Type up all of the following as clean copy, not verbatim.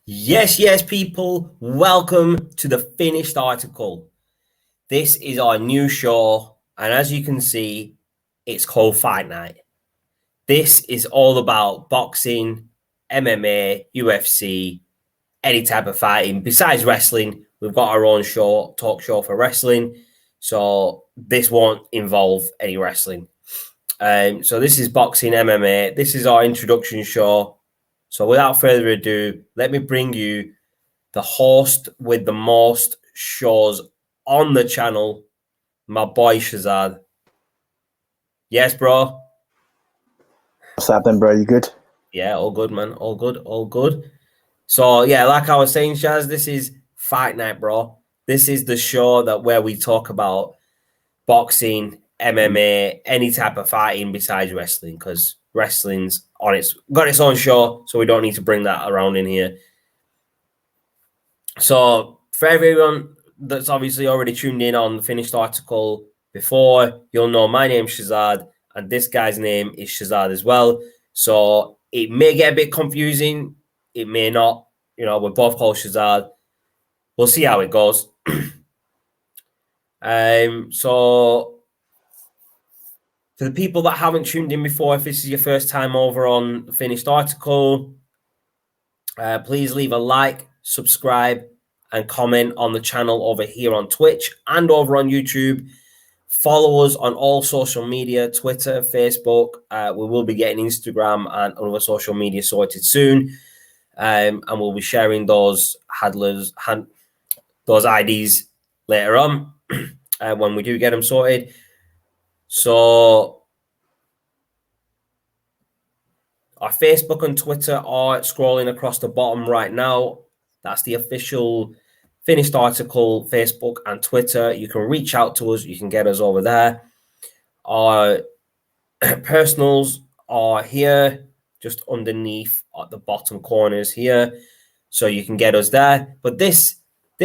Yes, people. Welcome to the finished article. This is our new show, and as you can see, it's called Fight Night. This is all about boxing, MMA, UFC, any type of fighting. Besides wrestling, we've got our own talk show for wrestling. So this won't involve any wrestling. So this is boxing, MMA. This is our introduction show. So without further ado, let me bring you the host with the most shows on the channel, my boy Shazad. Yes, bro. What's happening, bro? You good? Yeah, all good, man. All good, all good. So yeah, like I was saying, Shaz, this is Fight Night, bro. This is the show where we talk about boxing, MMA, any type of fighting besides wrestling, because wrestling's got its own show, so we don't need to bring that around in here. So for everyone that's obviously already tuned in on the finished article before, you'll know my name's Shazad, and this guy's name is Shazad as well. So it may get a bit confusing. It may not. We're both called Shazad. We'll see how it goes. So for the people that haven't tuned in before, if this is your first time over on the finished article, please leave a like, subscribe, and comment on the channel over here on Twitch and over on YouTube. Follow us on all social media, Twitter, Facebook. We will be getting Instagram and other social media sorted soon. And we'll be sharing those those IDs later on when we do get them sorted. So our Facebook and Twitter are scrolling across the bottom right now. That's the official finished article, Facebook and Twitter. You can reach out to us. You can get us over there. Our personals are here, just underneath at the bottom corners here. So you can get us there. But this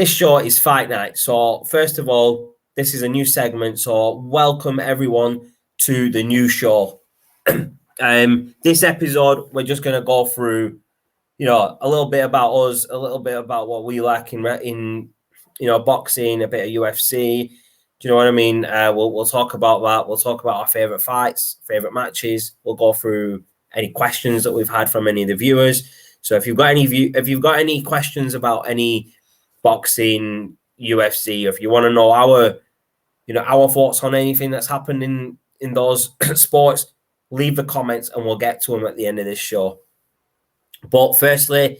show is Fight Night. So first of all, this is a new segment. So welcome everyone to the new show. This episode, we're just going to go through, a little bit about us, a little bit about what we like in boxing, a bit of UFC. Do you know what I mean? We'll talk about that. We'll talk about our favorite fights, favorite matches. We'll go through any questions that we've had from any of the viewers. So if you've got any questions about any boxing, UFC, or if you want to know our thoughts on anything that's happened in those sports, leave the comments and we'll get to them at the end of this show. But firstly,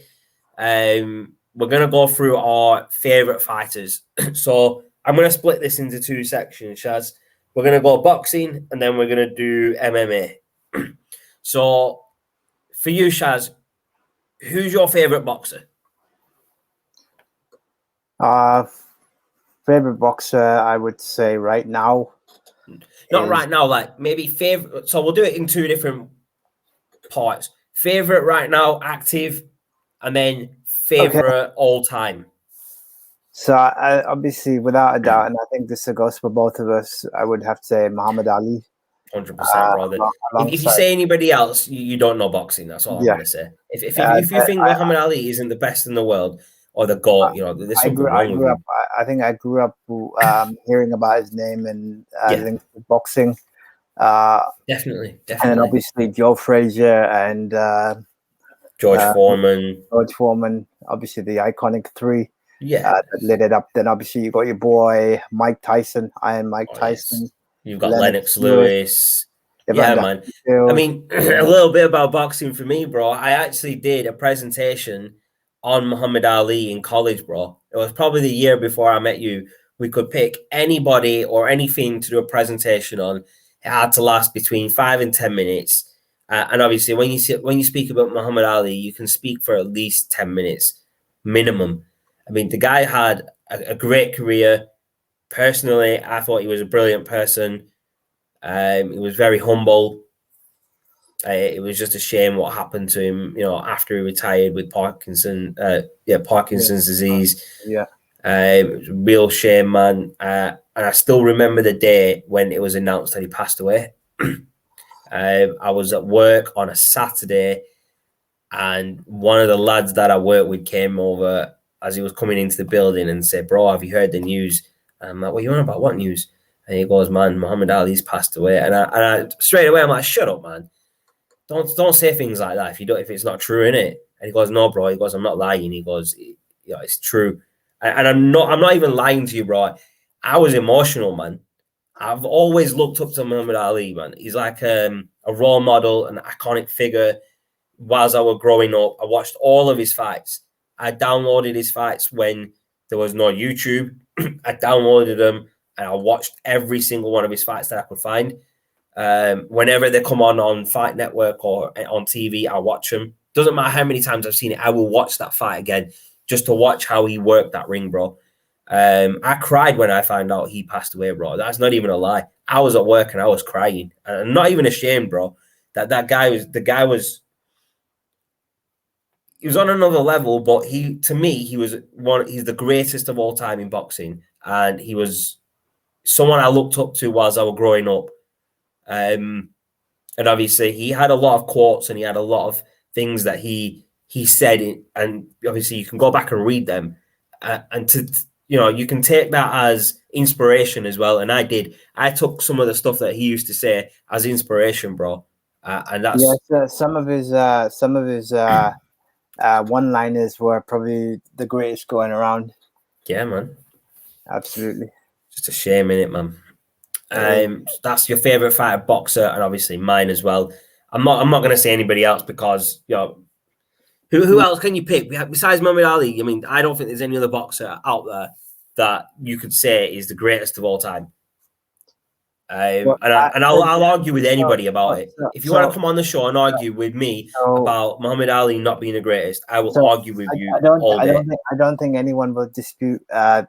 we're going to go through our favorite fighters. So I'm going to split this into two sections, Shaz. We're going to go boxing and then we're going to do MMA. So for you, Shaz, who's your favorite boxer? Favorite boxer, I would say right now. Not right now, like maybe favorite. So we'll do it in two different parts. Favorite right now, active, and then favorite all time. So I, obviously, without a doubt, and I think this goes for both of us, I would have to say Muhammad Ali. 100%, brother. If you say anybody else, you don't know boxing. That's all I'm going to say. If you think Muhammad Ali isn't the best in the world or the GOAT, there's something wrong with him. I think I grew up hearing about his name and linked with boxing. Definitely. And then obviously Joe Frazier and George Foreman. George Foreman, obviously the iconic three. Yeah. That lit it up. Then obviously you got your boy Mike Tyson, Iron Mike Tyson. Yes. You've got Lennox Lewis. Yeah, man. I mean, a little bit about boxing for me, bro. I actually did a presentation on Muhammad Ali in college, bro. It was probably the year before I met you. We could pick anybody or anything to do a presentation on. It had to last between 5 and 10 minutes. And obviously, when you speak about Muhammad Ali, you can speak for at least 10 minutes minimum. I mean, the guy had a great career. Personally, I thought he was a brilliant person. He was very humble. It was just a shame what happened to him, after he retired with Parkinson's disease. Yeah. It was a real shame, man. And I still remember the day when it was announced that he passed away. I was at work on a Saturday. And one of the lads that I worked with came over as he was coming into the building and said, "Bro, have you heard the news?" And I'm like, "What are you on about? What news?" And he goes, "Man, Muhammad Ali's passed away." And I straight away I'm like, "Shut up, man! Don't say things like that if it's not true, innit?" And he goes, "No, bro." He goes, "I'm not lying." He goes, "Yeah, it's true." And I'm not even lying to you, bro. I was emotional, man. I've always looked up to Muhammad Ali, man. He's like a role model, an iconic figure. Whilst I was growing up, I watched all of his fights. I downloaded his fights when there was no YouTube. I downloaded them and I watched every single one of his fights that I could find. Whenever they come on Fight Network or on TV, I watch them. Doesn't matter how many times I've seen it, I will watch that fight again just to watch how he worked that ring, bro. I cried when I found out he passed away, bro. That's not even a lie. I was at work and I was crying. And I'm not even ashamed, bro. That guy was he was on another level, but he's the greatest of all time in boxing. And he was someone I looked up to whilst I was growing up. And obviously he had a lot of quotes and he had a lot of things that he said, and obviously you can go back and read them, and you can take that as inspiration as well. And I took some of the stuff that he used to say as inspiration, bro. And that's some of his one-liners were probably the greatest going around. Yeah, man. Absolutely. Just a shame, innit, man? That's your favorite fighter, boxer, and obviously mine as well. I'm not going to say anybody else because who else can you pick besides Muhammad Ali? I mean, I don't think there's any other boxer out there that you could say is the greatest of all time. I'll argue with anybody about it. If you want to come on the show and argue with me about Muhammad Ali not being the greatest, I will argue with you all day. I don't think anyone will dispute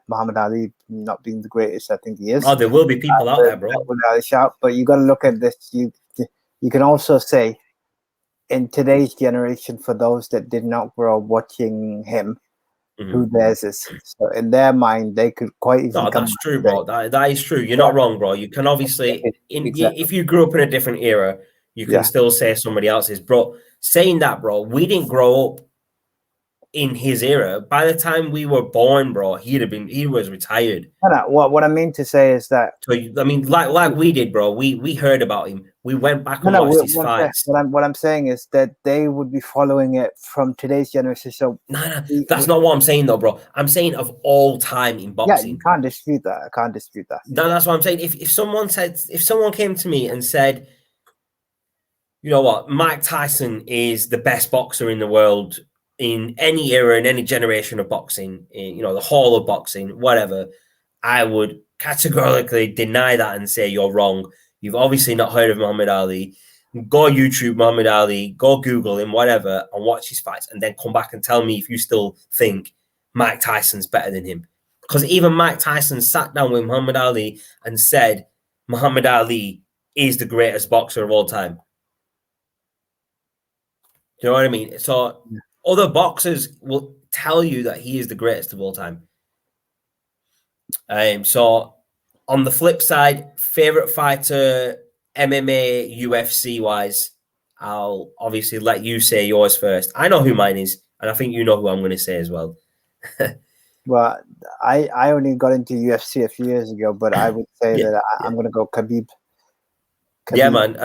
Muhammad Ali not being the greatest. I think he is. Oh, there will be people out there, bro. Without a shout, but you got to look at this. You can also say, in today's generation, for those that did not grow up watching him, who theirs is. So in their mind, they could quite easily. No, that's true, bro. That is true. You're not wrong, bro. You can obviously, if you grew up in a different era, you can still say somebody else's. Bro, saying that, bro, we didn't grow up in his era. By the time we were born, bro, he was retired. No, what I mean to say is that. So I mean, like we did, bro. We heard about him. We went back and watched his fights. What I'm saying is that they would be following it from today's generation. So no, that's not what I'm saying, though, bro. I'm saying of all time in boxing. Yeah, you can't dispute that. I can't dispute that. No, that's what I'm saying. If someone came to me and said, you know what, Mike Tyson is the best boxer in the world in any era, in any generation of boxing, the hall of boxing, whatever, I would categorically deny that and say you're wrong. You've obviously not heard of Muhammad Ali. Go YouTube Muhammad Ali, go Google him, whatever, and watch his fights, and then come back and tell me if you still think Mike Tyson's better than him. Because even Mike Tyson sat down with Muhammad Ali and said Muhammad Ali is the greatest boxer of all time. You know what I mean? So other boxers will tell you that he is the greatest of all time. So on the flip side, favorite fighter, MMA, UFC wise, I'll obviously let you say yours first. I know who mine is, and I think you know who I'm going to say as well. Well, I only got into UFC a few years ago, but I would say that I'm going to go Khabib. Yeah, man.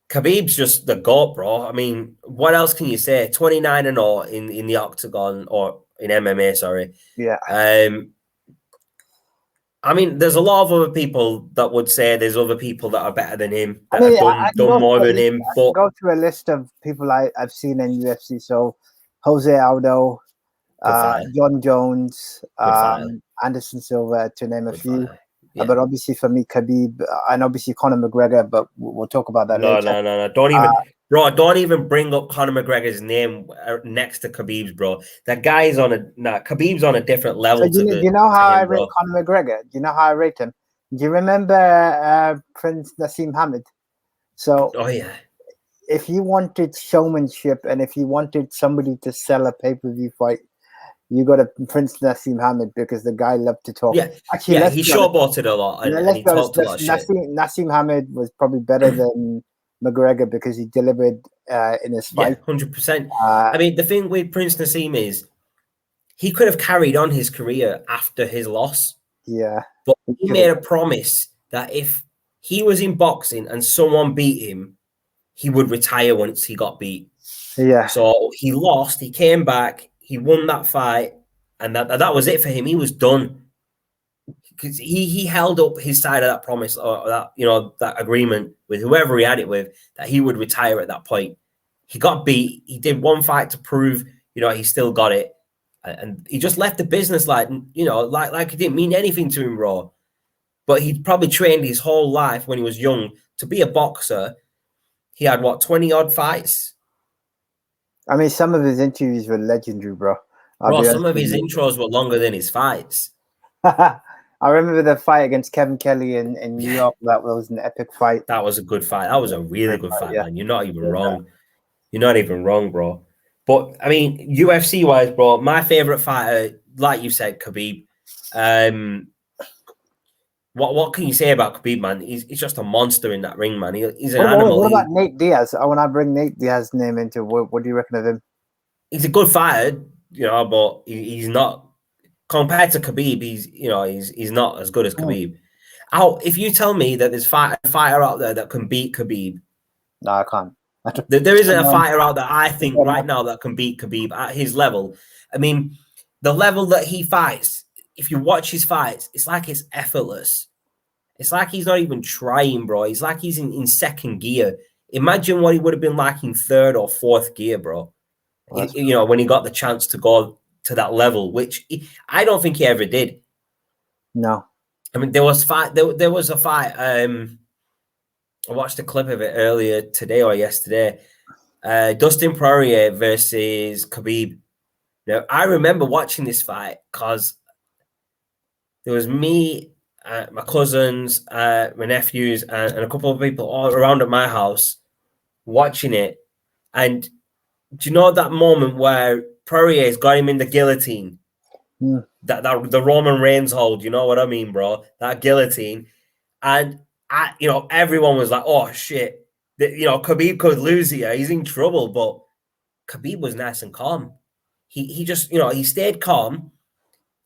Khabib's just the GOAT, bro. I mean, what else can you say? 29-0 in the octagon, or in MMA, sorry. Yeah. I mean, there's a lot of other people that would say there's other people that are better than him, that have done more than him. But go through a list of people I've seen in UFC. So Jose Aldo, John Jones, Anderson Silva, to name a few. Yeah. But obviously for me, Khabib, and obviously Conor McGregor, but we'll talk about that later. No. Don't even bring up Conor McGregor's name next to Khabib's, bro. That guy is Khabib's on a different level. So you know how I rate Conor McGregor? Do you know how I rate him? Do you remember Prince Nassim Hamed? So, if you wanted showmanship and if you wanted somebody to sell a pay-per-view fight, you got a Prince Nassim Hamed, because the guy loved to talk. Yeah, actually, he showboated a lot and he talked a lot of shit. Nassim Hamed was probably better than McGregor because he delivered in his fight. Yeah, 100%. I mean, the thing with Prince Naseem is he could have carried on his career after his loss. Yeah. But he made a promise that if he was in boxing and someone beat him, he would retire once he got beat. Yeah. So he lost, he came back, he won that fight, and that was it for him. He was done. Because he held up his side of that promise or that, you know, that agreement with whoever he had it with, that he would retire at that point. He got beat. He did one fight to prove, you know, he still got it. And he just left the business like, you know, like it didn't mean anything to him, raw. But he'd probably trained his whole life when he was young to be a boxer. He had, what, 20-odd fights? I mean, some of his interviews were legendary, bro. Some of his intros were longer than his fights. I remember the fight against Kevin Kelly in New York. That was an epic fight. That was a good fight. That was a really good fight, man. You're not even wrong. You're not even wrong, bro. But, I mean, UFC-wise, bro, my favorite fighter, like you said, Khabib. What can you say about Khabib, man? He's just a monster in that ring, man. He's an animal. What about Nate Diaz? When I bring Nate Diaz's name into what do you reckon of him? He's a good fighter, you know, but he's not compared to Khabib. He's not as good as Khabib. If you tell me that there's a fighter out there that can beat Khabib, no, I can't. There isn't a fighter out there I think right now that can beat Khabib at his level. I mean, the level that he fights, if you watch his fights, it's like it's effortless. It's like he's not even trying, bro. It's like he's in second gear. Imagine what he would have been like in third or fourth gear, bro. You know, when he got the chance to go to that level, which I don't think he ever did. No. I mean, there was a fight. I watched a clip of it earlier today or yesterday. Dustin Poirier versus Khabib. Now, I remember watching this fight because there was me, my cousins, my nephews, and a couple of people all around at my house watching it. And do you know that moment where Poirier's got him in the guillotine? Mm. That the Roman Reigns hold, you know what I mean, bro? That guillotine. And everyone was like, oh shit. Khabib could lose here. He's in trouble. But Khabib was nice and calm. He just, he stayed calm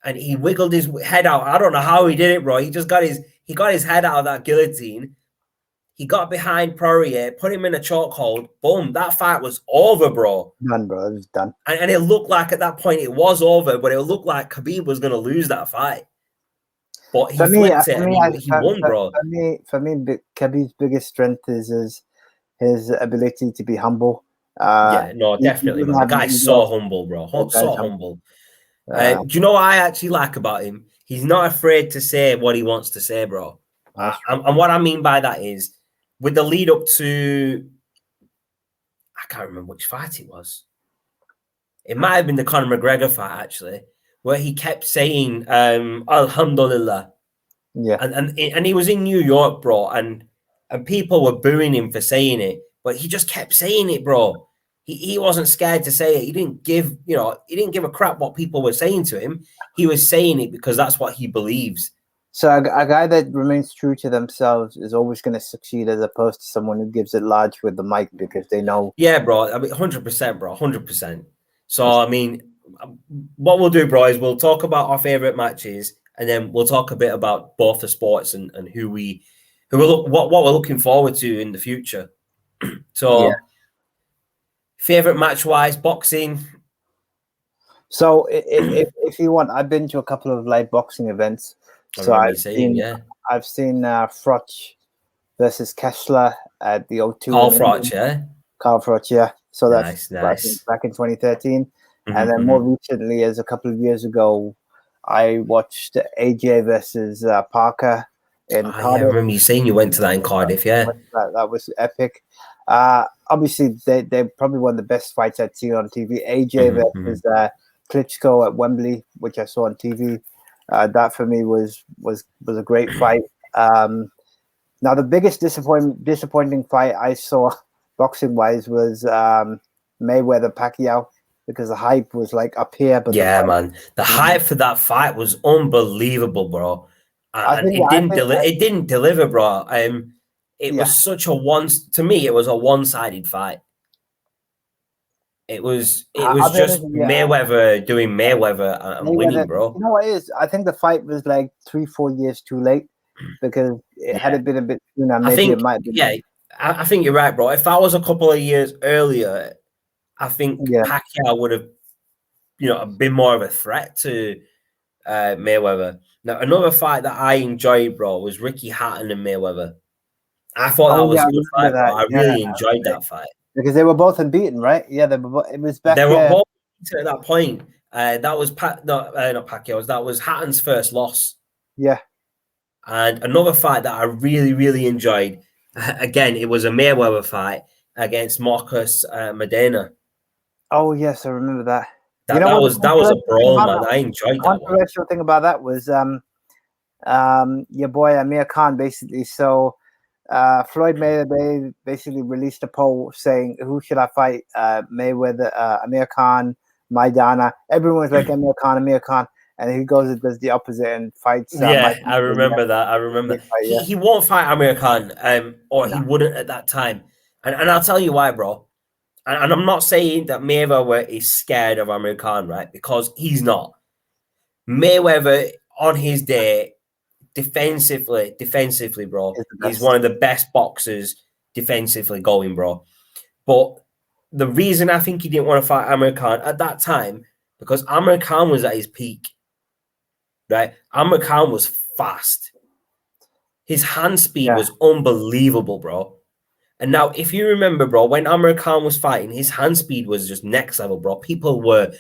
and he wiggled his head out. I don't know how he did it, bro. He just got his head out of that guillotine. He got behind Poirier, put him in a chokehold. Boom, that fight was over, bro. Done, bro. It was done. And it looked like at that point it was over, but it looked like Khabib was going to lose that fight. But he flipped it and he won, bro. For me, Khabib's biggest strength is his ability to be humble. Definitely, man. The guy's so humble, bro. So humble. Do you know what I actually like about him? He's not afraid to say what he wants to say, bro. And what I mean by that is, with the lead up to, I can't remember which fight it was. It might have been the Conor McGregor fight, actually, where he kept saying, Alhamdulillah. Yeah. And he was in New York, bro, and people were booing him for saying it, but he just kept saying it, bro. He wasn't scared to say it. He didn't give a crap what people were saying to him. He was saying it because that's what he believes. So a guy that remains true to themselves is always going to succeed, as opposed to someone who gives it large with the mic because they know. Yeah, bro. I mean, 100%, bro. 100%. So, I mean, what we'll do, bro, is we'll talk about our favorite matches, and then we'll talk a bit about both the sports and what we're looking forward to in the future. So, favorite match-wise, boxing. So, if you want, I've been to a couple of live boxing events. So I've seen Froch versus Kessler at the O2. Carl Froch, yeah. Carl Froch, yeah. So that's nice. Back in 2013. And then more recently, as a couple of years ago, I watched AJ versus Parker in Cardiff. I remember you saying you went to that in Cardiff, yeah. That was epic. Obviously, they're probably one of the best fights I'd seen on TV. AJ versus Klitschko at Wembley, which I saw on TV. That for me was a great fight. Now the biggest disappointing fight I saw boxing wise was Mayweather Pacquiao, because the hype was like up here. But the hype for that fight was unbelievable, bro. And it didn't deliver, bro. it was such a to me, it was a one-sided fight. It was just Mayweather doing Mayweather and winning, bro. You know what it is? I think the fight was like 3-4 years too late because had it been a bit sooner, maybe it might be. Yeah, I think you're right, bro. If that was a couple of years earlier, I think Pacquiao would have, been more of a threat to Mayweather. Now, another fight that I enjoyed, bro, was Ricky Hatton and Mayweather. I thought that was a good fight, bro. I really enjoyed that fight. Because they were both unbeaten, right? Yeah, it was back. They were both at that point. That was not Pacquiao's. That was Hatton's first loss. Yeah. And another fight that I really, really enjoyed. Again, it was a Mayweather fight against Marcos Medina. Oh yes, I remember that. That was a brawl, man. I enjoyed that. The controversial thing about that was your boy Amir Khan basically. So Floyd Mayweather basically released a poll saying, who should I fight? Mayweather, Amir Khan, Maidana. Everyone was like Amir Khan. And he goes and does the opposite and fights. I remember that. I remember. He won't fight Amir Khan, he wouldn't at that time. And I'll tell you why, bro. And I'm not saying that Mayweather is scared of Amir Khan, right? Because he's not. Mayweather, on his day, defensively, bro, he's one of the best boxers defensively going, bro. But the reason I think he didn't want to fight Amir Khan at that time, because Amir Khan was at his peak, right? Amir Khan was fast. His hand speed was unbelievable, bro. And now, if you remember, bro, when Amir Khan was fighting, his hand speed was just next level, bro. People were,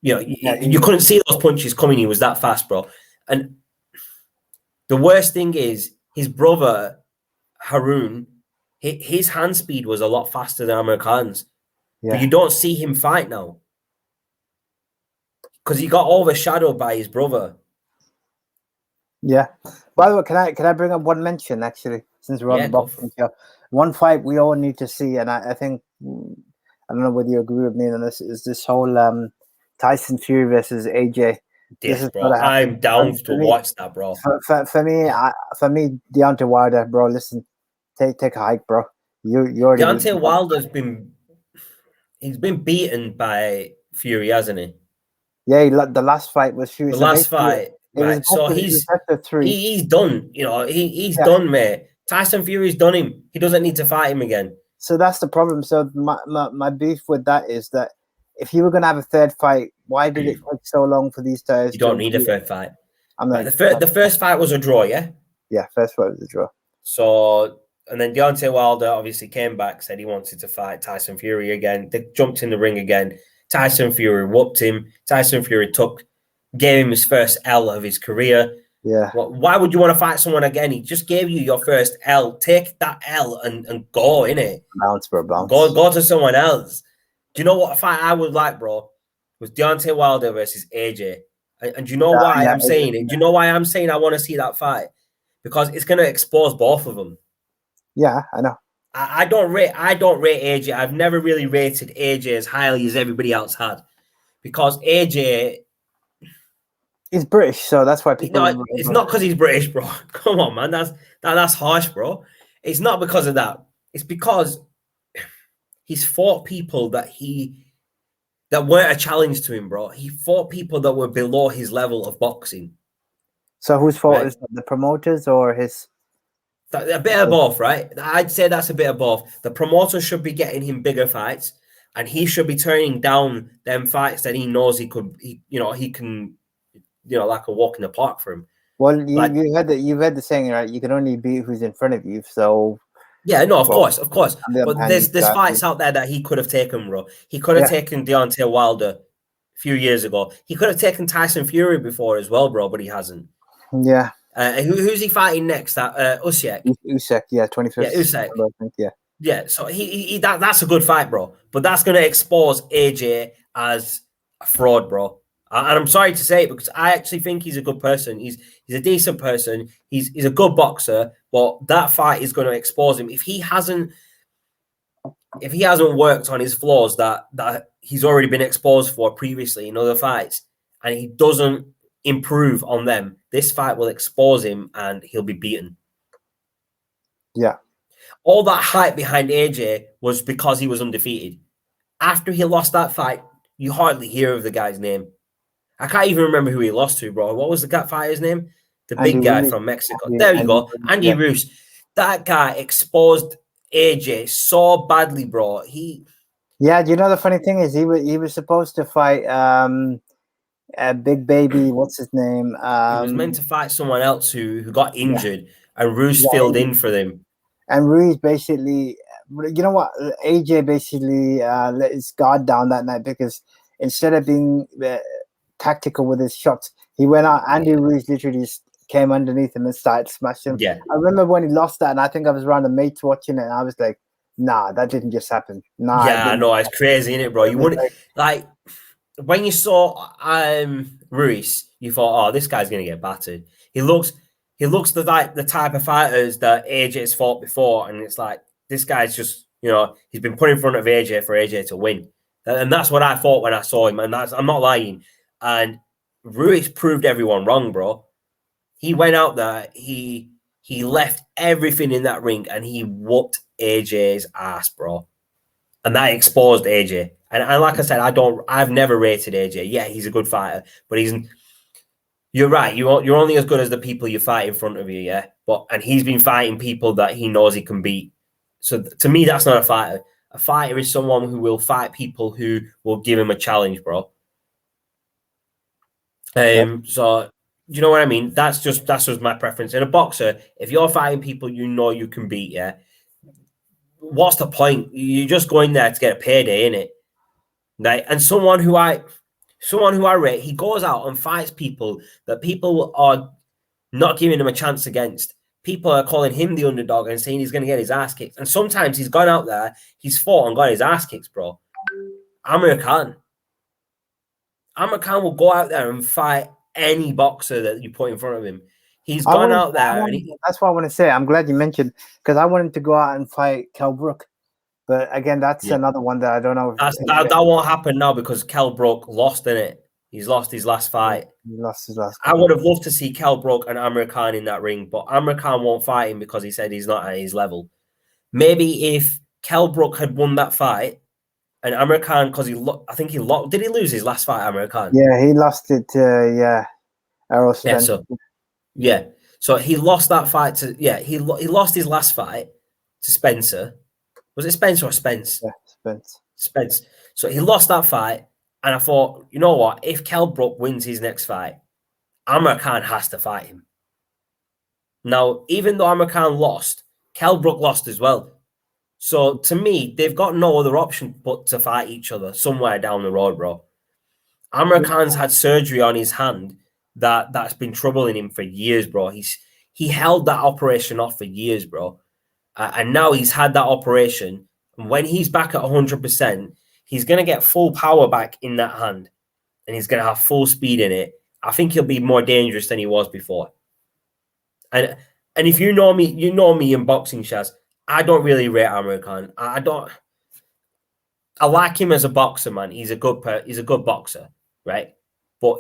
you couldn't see those punches coming. He was that fast, bro. And the worst thing is, his brother, Harun, his hand speed was a lot faster than Amir Khan's. Yeah. But you don't see him fight now. Because he got overshadowed by his brother. Yeah. By the way, can I bring up one mention, actually, since we're on the boxing show? One fight we all need to see, and I think, I don't know whether you agree with me on this, is this whole Tyson Fury versus AJ. Yes, bro. I'm down to watch that, bro. For me, Deontay Wilder, bro. Listen, take a hike, bro. You already. Deontay Wilder's been beaten by Fury, hasn't he? Yeah, the last fight was Fury. The last fight, right? So he's done. He's done, mate. Tyson Fury's done him. He doesn't need to fight him again. So that's the problem. So my beef with that is that if you were going to have a third fight, why did it take so long for these guys? You don't need a third fight. The first fight was a draw, yeah? Yeah, first fight was a draw. So, and then Deontay Wilder obviously came back, said he wanted to fight Tyson Fury again. They jumped in the ring again. Tyson Fury whooped him. Tyson Fury gave him his first L of his career. Yeah. Well, why would you want to fight someone again? He just gave you your first L. Take that L and go, innit? Bounce, bro, bounce. Go to someone else. Do you know what fight I would like, bro? Was Deontay Wilder versus AJ. And do you know why I'm saying it? Do you know why I'm saying I want to see that fight? Because it's going to expose both of them. Yeah, I know. I don't rate AJ. I've never really rated AJ as highly as everybody else had. Because AJ... He's British, so that's why people... it's not because he's British, bro. Come on, man. That's harsh, bro. It's not because of that. It's because he's fought people that weren't a challenge to him, bro. He fought people that were below his level of boxing. So whose fault is that? The promoters or his? A bit of both, right? I'd say that's a bit of both. The promoter should be getting him bigger fights, and he should be turning down them fights that he knows he can, like a walk in the park for him. Well, you've heard the saying, right? You can only beat who's in front of you. So yeah, no, of course. But there's fights out there that he could have taken, bro. He could have taken Deontay Wilder a few years ago. He could have taken Tyson Fury before as well, bro, but he hasn't. Yeah. Who's he fighting next? Usyk. Usyk, yeah, 25th. Yeah, Usyk. I think, yeah. Yeah, so that's a good fight, bro. But that's going to expose AJ as a fraud, bro. And I'm sorry to say it because I actually think he's a good person. He's a decent person. He's a good boxer. But that fight is going to expose him if he hasn't worked on his flaws that he's already been exposed for previously in other fights, and he doesn't improve on them. This fight will expose him, and he'll be beaten. Yeah, all that hype behind AJ was because he was undefeated. After he lost that fight, you hardly hear of the guy's name. I can't even remember who he lost to, bro. What was the guy fighter's name? The big guy from Mexico. There you go. Andy Ruiz. That guy exposed AJ so badly, bro. Yeah, you know the funny thing is he was supposed to fight Big Baby, what's his name? He was meant to fight someone else who got injured, and Ruiz filled in for them. And Ruiz basically, you know what? AJ basically let his guard down that night because instead of being tactical with his shots, he went out. Andy Ruiz literally just came underneath him and started smashing him. Yeah. I remember when he lost that, and I think I was around the mates watching it, and I was like, nah, that didn't just happen. Nah. Yeah, I know. It's crazy, isn't it, bro? You wouldn't like when you saw Ruiz, you thought, oh, this guy's gonna get battered. He looks the type of fighters that AJ's fought before, and it's like this guy's just, he's been put in front of AJ for AJ to win. And that's what I thought when I saw him, and I'm not lying. And Ruiz proved everyone wrong, bro. He went out there, he left everything in that ring, and he whooped AJ's ass, bro. And that exposed AJ. And like I said, I've never rated AJ. Yeah, he's a good fighter, but you're right. You're only as good as the people you fight in front of you, yeah. And he's been fighting people that he knows he can beat. So to me, that's not a fighter. A fighter is someone who will fight people who will give him a challenge, bro. So you know what I mean? That's just my preference. In a boxer, if you're fighting people you know you can beat, yeah, what's the point? You're just going there to get a payday, innit? Right? And someone who I rate, he goes out and fights people that people are not giving him a chance against. People are calling him the underdog and saying he's going to get his ass kicked. And sometimes he's gone out there, he's fought and got his ass kicked, bro. Amir Khan will go out there and fight any boxer that you put in front of him. He's gone out there. That's what I want to say. I'm glad you mentioned, because I wanted to go out and fight Kell Brook. But again, that's another one that I don't know. That won't happen now because Kell Brook lost in it. He's lost his last fight. He lost his last fight. I would have loved to see Kell Brook and Amir Khan in that ring, but Amir Khan won't fight him because he said he's not at his level. Maybe if Kell Brook had won that fight and Amir Khan, because I think he lost. Did he lose his last fight, Amir Khan? Yeah, he lost it to Errol Spence. So he lost that fight he lost his last fight to Spencer. Was it Spencer or Spence? Yeah, Spence. So he lost that fight, and I thought, you know what? If Kell Brook wins his next fight, Amir Khan has to fight him. Now, even though Amir Khan lost, Kell Brook lost as well. So to me, they've got no other option but to fight each other somewhere down the road, bro. Amir Khan's had surgery on his hand that's been troubling him for years, bro. He held that operation off for years, bro. And now he's had that operation. And when he's back at 100%, he's going to get full power back in that hand. And he's going to have full speed in it. I think he'll be more dangerous than he was before. And if you know me in boxing, Shaz, I don't really rate Amir Khan. I like him as a boxer, man. He's a good boxer, right? But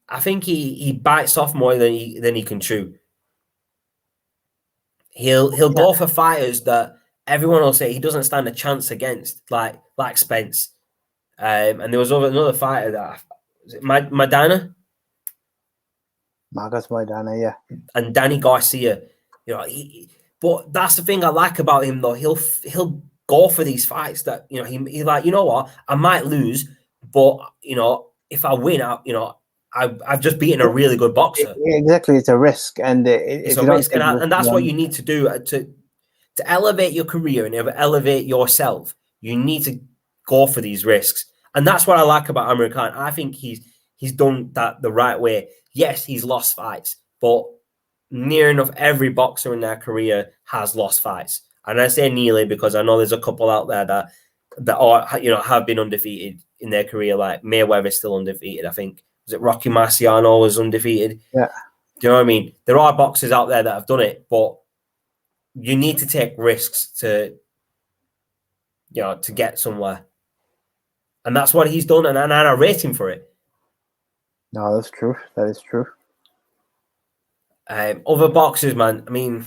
I think he bites off more than he can chew. He'll go for fighters that everyone will say he doesn't stand a chance against, like Spence. And there was another fighter that Maidana. Marcos Maidana, yeah. And Danny Garcia. But that's the thing I like about him, though. He'll go for these fights that he like. You know what? I might lose, but if I win, I've just beaten a really good boxer. Exactly, it's a risk, and it's a risk, and that's what you need to do to elevate your career and elevate yourself. You need to go for these risks, and that's what I like about Amir Khan. I think he's done that the right way. Yes, he's lost fights, but near enough every boxer in their career has lost fights. And I say nearly because I know there's a couple out there that are have been undefeated in their career. Like Mayweather is still undefeated, I think. Was it Rocky Marciano was undefeated? Yeah. Do you know what I mean? There are boxers out there that have done it, but you need to take risks to get somewhere. And that's what he's done, and I rate him for it. No, that's true. That is true. Other boxers, man. I mean,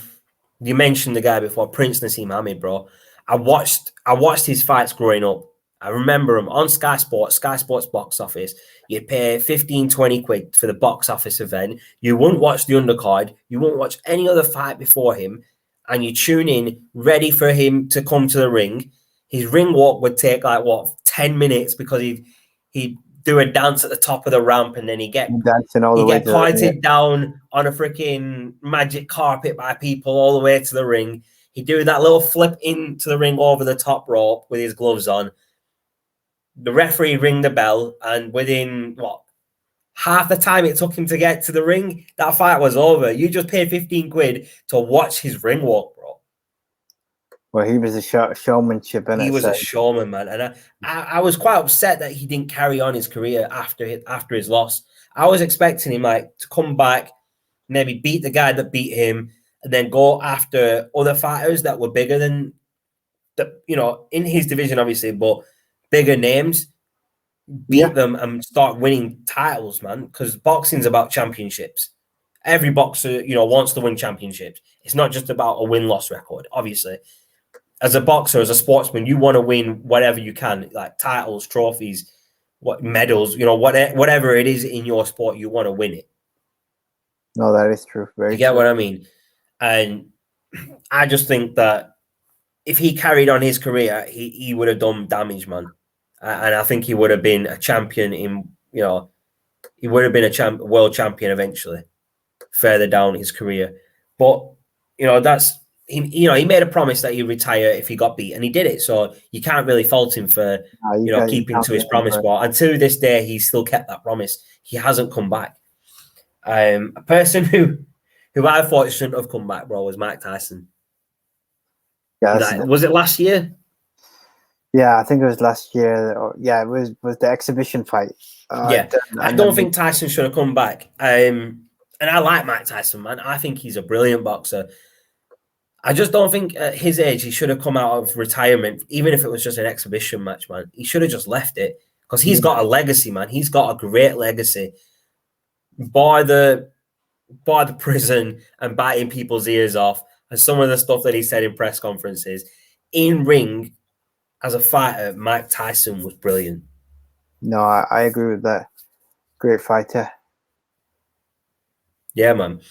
You mentioned the guy before, Prince Naseem Hamed, bro. I watched his fights growing up. I remember him on Sky Sports box office. You'd pay 15, 20 quid for the box office event. You wouldn't watch the undercard. You wouldn't watch any other fight before him. And you tune in ready for him to come to the ring. His ring walk would take 10 minutes because he'd do a dance at the top of the ramp and then he get pointed down on a freaking magic carpet by people all the way to the ring. He'd do that little flip into the ring over the top rope with his gloves on. The referee ring the bell, and within half the time it took him to get to the ring, that fight was over. You just paid 15 quid to watch his ring walk, bro. Well, he was a showmanship, and he was a showman, man. And I was quite upset that he didn't carry on his career after his loss. I was expecting him to come back, maybe beat the guy that beat him, and then go after other fighters that were bigger than in his division, obviously, but bigger names, beat them and start winning titles, man. Because boxing's about championships. Every boxer, wants to win championships. It's not just about a win-loss record, obviously. As a boxer, as a sportsman, you want to win whatever you can, like titles, trophies, medals, whatever it is in your sport, you want to win it. No, that is true. You get what I mean? And I just think that if he carried on his career, he would have done damage, man. And I think he would have been a champion he would have been a world champion eventually, further down his career. But, that's, he made a promise that he'd retire if he got beat, and he did it. So you can't really fault him for, keeping to his promise. But until this day, he still kept that promise. He hasn't come back. A person who I thought shouldn't have come back, bro, was Mike Tyson. Yeah, was it last year? Yeah, I think it was last year. It was the exhibition fight. I don't think Tyson should have come back. And I like Mike Tyson, man. I think he's a brilliant boxer. I just don't think at his age he should have come out of retirement, even if it was just an exhibition match, man. He should have just left it because he's got a legacy, man. He's got a great legacy. By the prison and biting people's ears off, and some of the stuff that he said in press conferences, in ring as a fighter, Mike Tyson was brilliant. No, I agree with that. Great fighter. Yeah, man.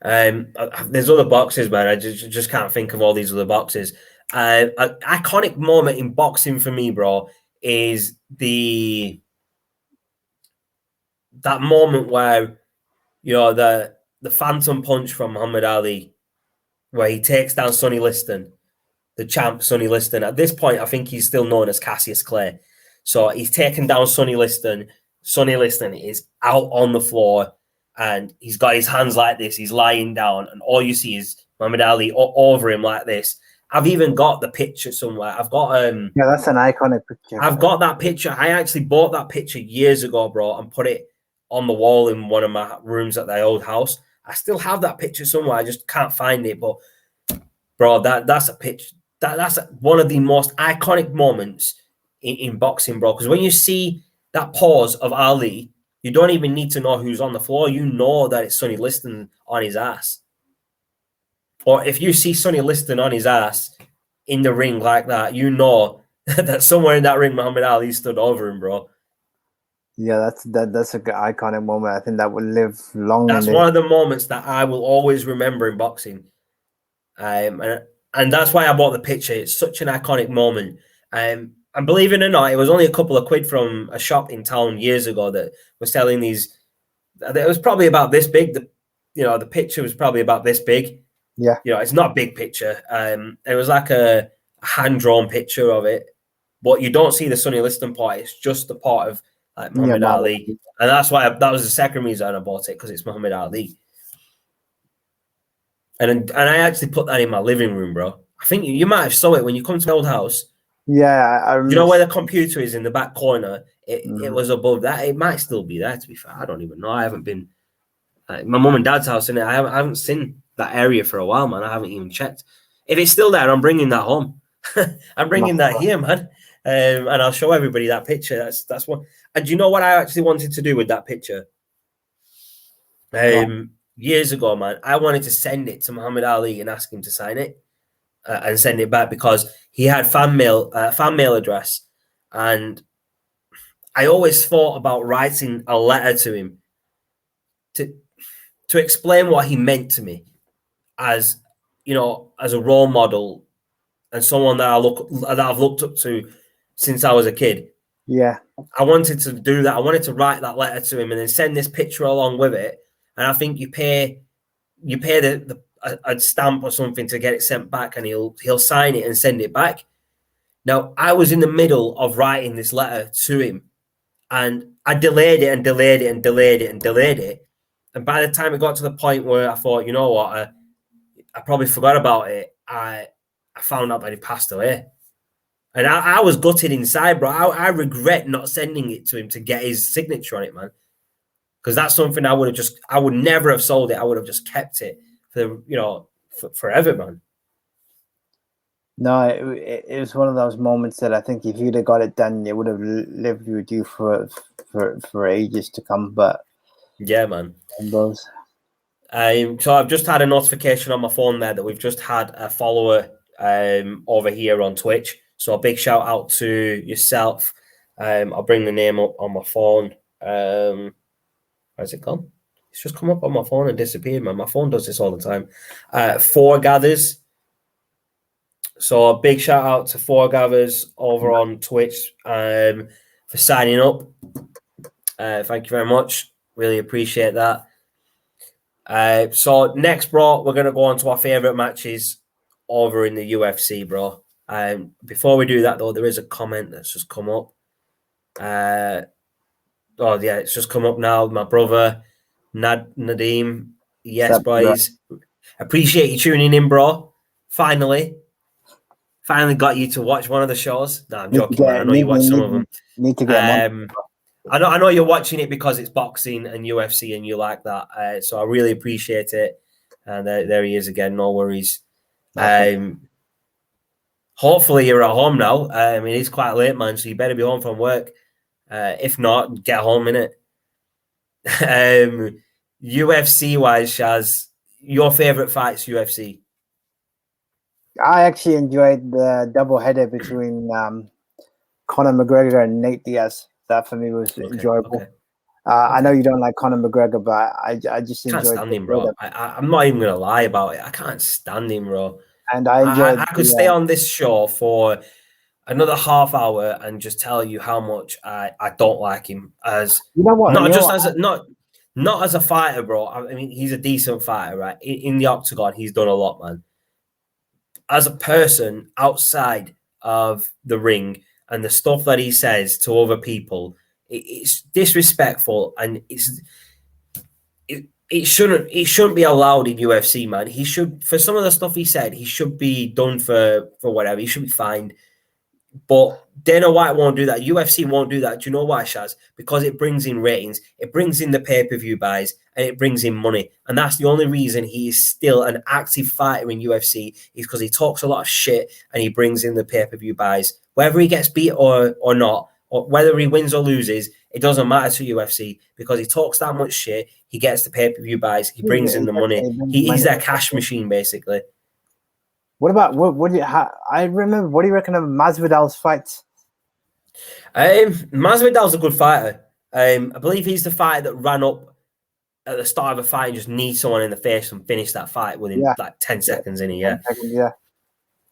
There's other boxers, man. I just can't think of all these other boxers. An iconic moment in boxing for me, bro, is that moment where the phantom punch from Muhammad Ali, where he takes down Sonny Liston, the champ Sonny Liston. At this point, I think he's still known as Cassius Clay. So he's taken down Sonny Liston. Sonny Liston is out on the floor, and he's got his hands like this. He's lying down, and all you see is Muhammad Ali over him like this. I've even got the picture somewhere. I've got that's an iconic picture. I've got that picture. I actually bought that picture years ago, bro, and put it on the wall in one of my rooms at the old house. I still have that picture somewhere. I just can't find it. But bro, that's a picture. That's one of the most iconic moments in boxing, bro. Because when you see that pause of Ali, you don't even need to know who's on the floor. You know that it's Sonny Liston on his ass. Or if you see Sonny Liston on his ass in the ring like that, you know that somewhere in that ring, Muhammad Ali stood over him, bro. Yeah, that's a good iconic moment. I think that will live long. That's one of the moments that I will always remember in boxing. And that's why I bought the picture. It's such an iconic moment. And believe it or not, it was only a couple of quid from a shop in town years ago that was selling these. It was probably about this big. The picture was probably about this big. Yeah. It's not a big picture. It was like a hand-drawn picture of it. But you don't see the Sonny Liston part. It's just the part of Muhammad Ali. And that's why that was the second reason I bought it, because it's Muhammad Ali. And I actually put that in my living room, bro. I think you might have saw it when you come to my old house. Yeah, I remember. You know where the computer is in the back corner? It was above that. It might still be there, to be fair. I don't even know. I haven't been. My mum and dad's house, I haven't seen that area for a while, man. I haven't even checked. If it's still there, I'm bringing that home. I'm bringing that here, man. And I'll show everybody that picture. That's one. And do you know what I actually wanted to do with that picture? years ago, man, I wanted to send it to Muhammad Ali and ask him to sign it and send it back because he had fan mail address, and I always thought about writing a letter to him to explain what he meant to me as, you know, as a role model and someone that I've looked up to since I was a kid. Yeah. I wanted to do that. I wanted to write that letter to him and then send this picture along with it. And I think you pay a stamp or something to get it sent back, and he'll sign it and send it back. Now, I was in the middle of writing this letter to him, and I delayed it and delayed it and delayed it and delayed it. And by the time it got to the point where I thought, you know what, I probably forgot about it, I found out that he passed away. And I was gutted inside, bro. I regret not sending it to him to get his signature on it, man. Because that's something I would never have sold it. I would have just kept it for, you know, forever, man. No, it was one of those moments that I think if you'd have got it done, it would have lived with you for ages to come. But yeah, man. Those. So I've just had a notification on my phone there that we've just had a follower over here on Twitch. So a big shout out to yourself. I'll bring the name up on my phone. Where's it gone? It's just come up on my phone and disappeared, man. My phone does this all the time. Foregathers. So a big shout out to Foregathers over on Twitch for signing up. Thank you very much. Really appreciate that. So next, bro, we're going to go on to our favourite matches over in the UFC, bro. Before we do that, though, there is a comment that's just come up. Oh, yeah, it's just come up now. My brother, Nadeem. Yes, boys. Appreciate you tuning in, bro. Finally got you to watch one of the shows. No, I'm joking, man. I know you watch some of them. Need to get I know you're watching it because it's boxing and UFC and you like that. So I really appreciate it. And there he is again. No worries. Hopefully you're at home now. It is quite late, man, so you better be home from work. If not, get home, innit? UFC-wise, Shaz, your favourite fights, UFC? I actually enjoyed the doubleheader between Conor McGregor and Nate Diaz. That for me was enjoyable. Okay. I know you don't like Conor McGregor, but I just enjoyed. Can't stand him, bro. I'm not even gonna lie about it. I can't stand him, bro. And I enjoyed. I could stay on this show for another half hour and just tell you how much I don't like him as not as a fighter, bro. I mean, he's a decent fighter, right? In the octagon, he's done a lot, man. As a person outside of the ring and the stuff that he says to other people, it's disrespectful, and it shouldn't be allowed in UFC, man. He should, for some of the stuff he said, he should be done for whatever. He should be fined. But Dana White won't do that. UFC won't do that. Do you know why, Shaz? Because it brings in ratings, it brings in the pay-per-view buys, and it brings in money. And that's the only reason he is still an active fighter in UFC, is because he talks a lot of shit and he brings in the pay-per-view buys. Whether he gets beat or not, or whether he wins or loses, it doesn't matter to UFC, because he talks that much shit, he gets the pay-per-view buys, he brings in the money. He's their cash machine, basically. What about I remember? What do you reckon of Masvidal's fights? Masvidal's a good fighter. I believe he's the fighter that ran up at the start of a fight and just needs someone in the face and finish that fight within like 10 seconds in it. Yeah.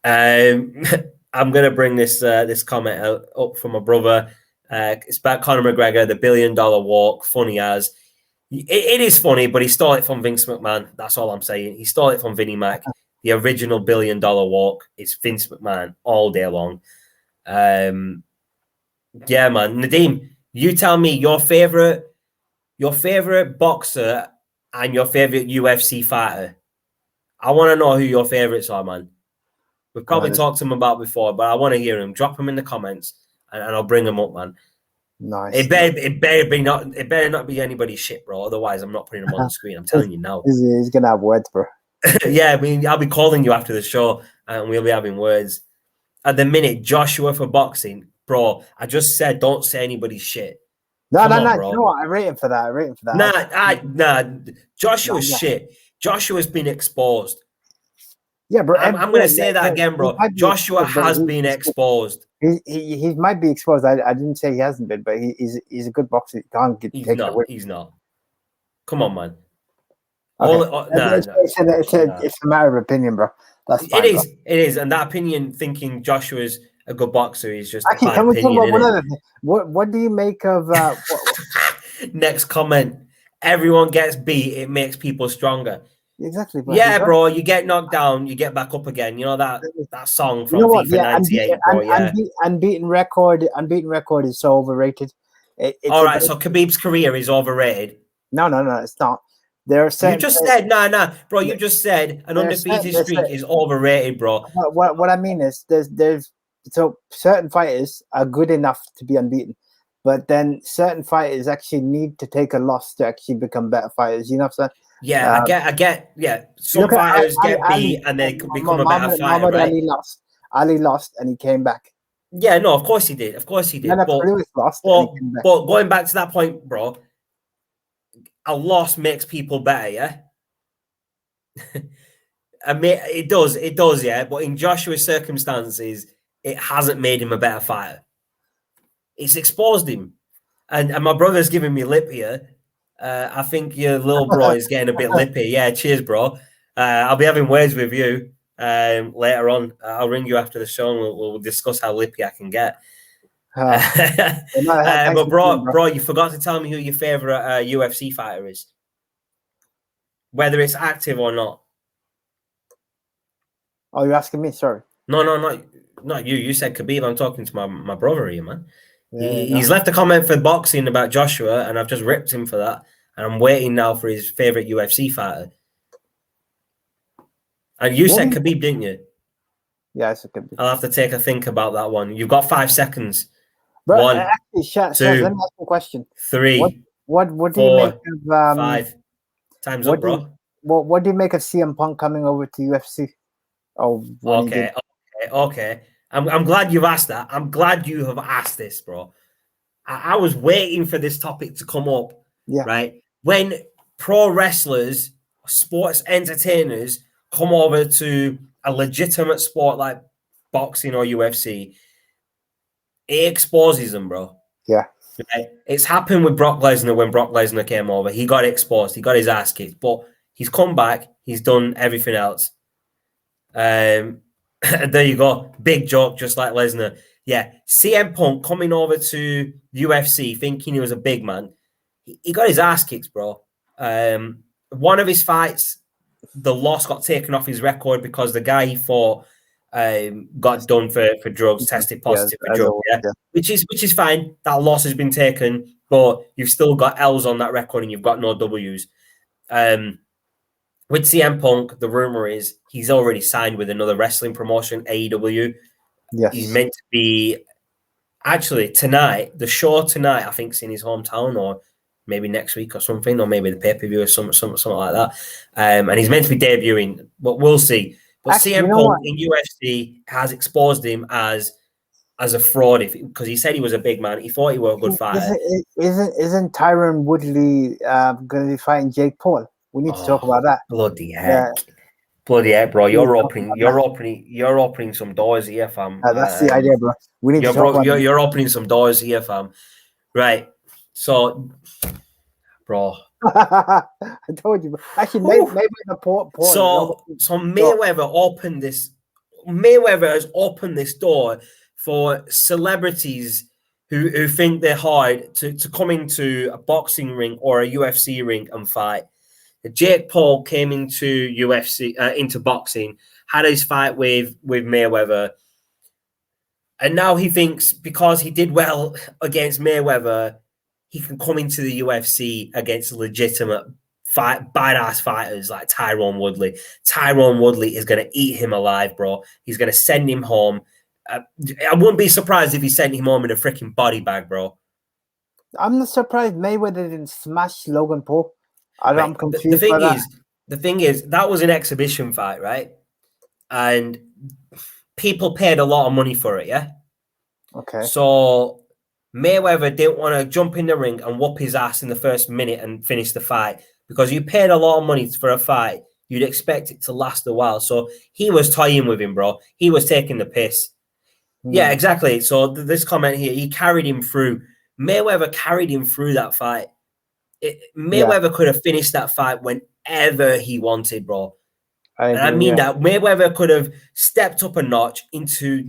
I'm gonna bring this comment up from my brother. It's about Conor McGregor, the $1 billion walk. Funny as it is funny, but he stole it from Vince McMahon. That's all I'm saying. He stole it from Vinnie Mac. The original $1 billion walk is Vince McMahon all day long. Yeah, man. Nadeem, you tell me your favorite boxer and your favorite UFC fighter. I want to know who your favorites are, man. We've probably talked to them about before, but I want to hear them. Drop them in the comments, and I'll bring them up, man. Nice. It better not be anybody's shit, bro. Otherwise, I'm not putting them on the screen. I'm telling you now. He's gonna have words, bro. Yeah, I mean, I'll be calling you after the show, and we'll be having words. At the minute, Joshua for boxing, bro. I just said don't say anybody's shit. No. You know what? I rate him for that. Nah. Joshua's shit. Joshua's been exposed. Yeah, bro. I'm going to say that again, bro. Joshua has been exposed. He might be exposed. I didn't say he hasn't been, but he's a good boxer. He can't get taken away. He's not. Come on, man. Okay. It's a matter of opinion, bro. That's fine, it is, and that opinion, thinking Joshua's a good boxer, is just actually. Can we talk about one other thing? What do you make of? Next comment. Everyone gets beat. It makes people stronger. Exactly. Bro. You get knocked down, you get back up again. You know that song from FIFA 98, bro. Yeah. Unbeaten record is so overrated. All right, so Khabib's career is overrated. No, it's not. There are certain. You just said bro. You just said an undefeated streak is overrated, bro. What I mean is, there's so certain fighters are good enough to be unbeaten, but then certain fighters actually need to take a loss to actually become better fighters. You know what I'm saying? Yeah, I get. Yeah, some fighters get beat and they become a better fighter. Right? Ali lost and he came back. Yeah, no, of course he did. Lost. But going back to that point, bro, a loss makes people better, yeah. It does, yeah. But in Joshua's circumstances, it hasn't made him a better fighter. It's exposed him, and my brother's giving me lip here. I think your little bro is getting a bit lippy. Yeah, cheers, bro. I'll be having words with you later on. I'll ring you after the show and we'll discuss how lippy I can get. But bro, you forgot to tell me who your favorite UFC fighter is, whether it's active or not. Oh, you're asking me? Sorry. No, not you. You said Khabib. I'm talking to my brother here, man. He's left a comment for boxing about Joshua, and I've just ripped him for that. And I'm waiting now for his favorite UFC fighter. And you said Khabib, didn't you? Yeah, I said Khabib. I'll have to take a think about that one. You've got 5 seconds. Bro, 1, actually, 2, let me ask you a question. 3, what do you make of 5? Time's up, bro. What do you make of CM Punk coming over to UFC? Oh, okay. I'm glad you've asked that. I'm glad you have asked this, bro. I was waiting for this topic to come up. Yeah. Right. When pro wrestlers, sports entertainers come over to a legitimate sport like boxing or UFC, it exposes them, bro. Yeah. Right? It's happened with Brock Lesnar when Brock Lesnar came over. He got exposed. He got his ass kicked. But he's come back. He's done everything else. There you go. Big joke, just like Lesnar. Yeah. CM Punk coming over to UFC thinking he was a big man. He got his ass kicked, bro. One of his fights, the loss got taken off his record because the guy he fought got done for drugs, tested positive for drugs. Yeah. Which is fine. That loss has been taken, but you've still got L's on that record and you've got no W's. With CM Punk, the rumor is he's already signed with another wrestling promotion, AEW. Yes. He's meant to be actually tonight. The show tonight, I think, is in his hometown, or maybe next week or something, or maybe the pay-per-view or something like that. And he's meant to be debuting, but we'll see. But actually, CM Punk in UFC has exposed him as a fraud because he said he was a big man. He thought he was a good fighter. Isn't Tyron Woodley going to be fighting Jake Paul? We need to talk about that. Bloody heck. Bloody heck, bro. You're opening some doors here, fam. That's the idea, bro. We need to talk about you're opening some doors here, fam. Right. So, bro. I told you, bro. Actually, maybe the port. So Mayweather opened this. Mayweather has opened this door for celebrities who think they're hard to come into a boxing ring or a UFC ring and fight. Jake Paul came into into boxing, had his fight with Mayweather, and now he thinks because he did well against Mayweather, he can come into the UFC against legitimate badass fighters like Tyron Woodley. Tyron Woodley is going to eat him alive, bro. He's going to send him home. I wouldn't be surprised if he sent him home in a freaking body bag, bro. I'm not surprised Mayweather didn't smash Logan Paul. I'm confused. The thing is, that was an exhibition fight, right? And people paid a lot of money for it, yeah? Okay. So Mayweather didn't want to jump in the ring and whoop his ass in the first minute and finish the fight because you paid a lot of money for a fight. You'd expect it to last a while. So he was toying with him, bro. He was taking the piss. Yeah, exactly. So this comment here, he carried him through. Mayweather carried him through that fight. Mayweather could have finished that fight whenever he wanted, bro. I mean that Mayweather could have stepped up a notch into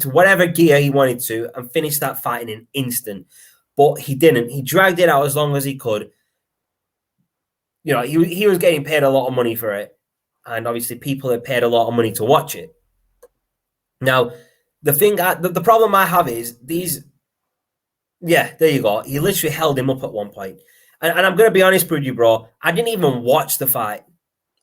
whatever gear he wanted to and finished that fight in an instant. But he didn't. He dragged it out as long as he could. You know, he was getting paid a lot of money for it. And obviously people had paid a lot of money to watch it. Now, the problem I have is these. Yeah, there you go. He literally held him up at one point. And I'm going to be honest with you, bro. I didn't even watch the fight.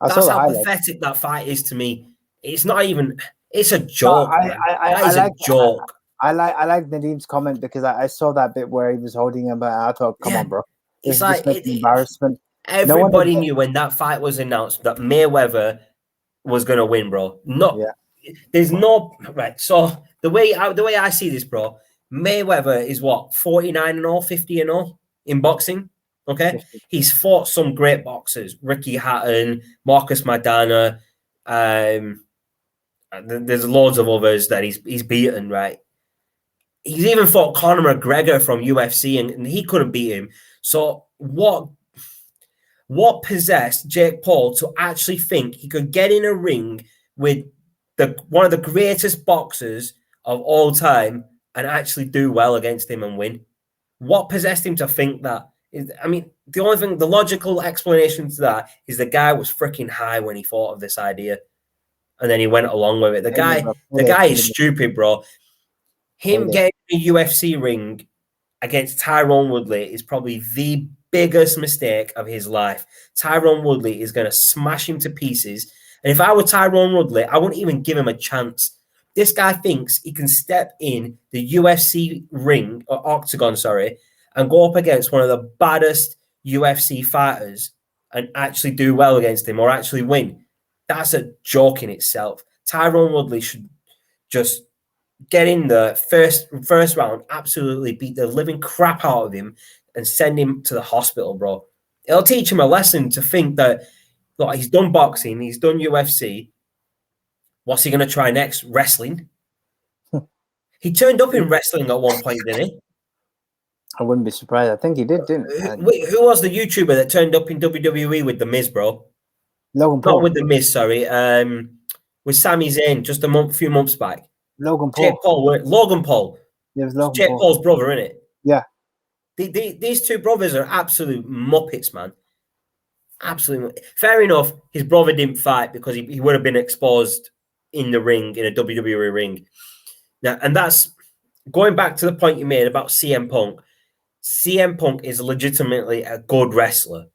That's how pathetic that fight is to me. It's not even. It's a joke. A joke. I like Nadeem's comment because I saw that bit where he was holding him, and I thought, come on, bro. It's like embarrassment. Everybody knew when that fight was announced that Mayweather was going to win, bro. There's no right. So the way I see this, bro, Mayweather is what 49-0, 50-0 in boxing. Okay, he's fought some great boxers: Ricky Hatton, Marcus Maidana. There's loads of others that he's beaten. Right, he's even fought Conor McGregor from UFC, and he couldn't beat him. So what possessed Jake Paul to actually think he could get in a ring with one of the greatest boxers of all time and actually do well against him and win? What possessed him to think that? I mean, the logical explanation to that is the guy was freaking high when he thought of this idea, and then he went along with it. The guy is stupid, bro. Him getting a UFC ring against Tyron Woodley is probably the biggest mistake of his life. Tyron Woodley is going to smash him to pieces, and if I were Tyron Woodley, I wouldn't even give him a chance. This guy thinks he can step in the UFC ring or octagon, and go up against one of the baddest UFC fighters and actually do well against him or actually win. That's a joke in itself. Tyron Woodley should just get in the first round, absolutely beat the living crap out of him and send him to the hospital, bro. It'll teach him a lesson to think that, look, he's done boxing, he's done UFC. What's he going to try next? Wrestling? He turned up in wrestling at one point, didn't he? I wouldn't be surprised. I think he did, didn't he? Wait, who was the YouTuber that turned up in WWE with The Miz, bro? Logan Paul. Not with The Miz, sorry. With Sami Zayn just a few months back. Logan Paul. Jake Paul. Logan Paul. Yeah, it was Logan Jake Paul. Paul's brother, isn't it? Yeah. These two brothers are absolute muppets, man. Absolutely. Fair enough, his brother didn't fight because he would have been exposed in the ring, in a WWE ring. Now, and that's going back to the point you made about CM Punk. CM Punk is legitimately a good wrestler,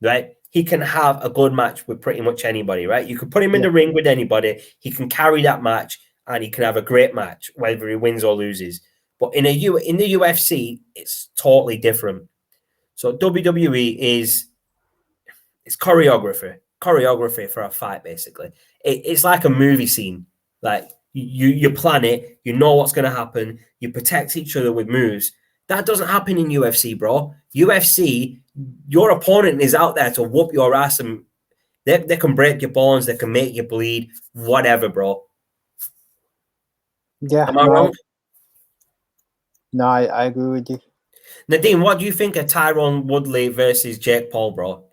right? He can have a good match with pretty much anybody, right? You could put him in the ring with anybody. He can carry that match and he can have a great match, whether he wins or loses. But in the UFC, it's totally different. So WWE is choreography for a fight, basically. It's like a movie scene. Like you plan it, you know what's going to happen, you protect each other with moves. That doesn't happen in UFC, bro. UFC, your opponent is out there to whoop your ass, and they can break your bones, they can make you bleed, whatever, bro. Yeah. Am I wrong? No, I agree with you. Nadeem, what do you think of Tyron Woodley versus Jake Paul, bro?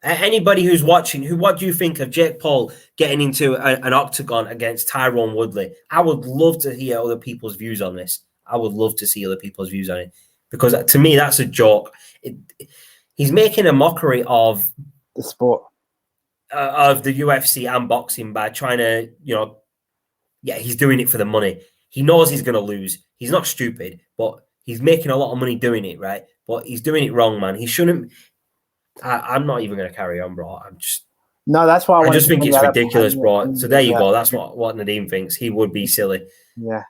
Anybody who's watching, what do you think of Jake Paul getting into an octagon against Tyron Woodley? I would love to hear other people's views on this. I would love to see other people's views on it, because to me, that's a joke. He's making a mockery of the sport, of the UFC and boxing by trying to, he's doing it for the money. He knows he's going to lose. He's not stupid, but he's making a lot of money doing it, right? But he's doing it wrong, man. He shouldn't. I'm not even going to carry on, bro. No, that's why I just think it's ridiculous, bro. So there you go. That's what Nadeem thinks. He would be silly. Yeah.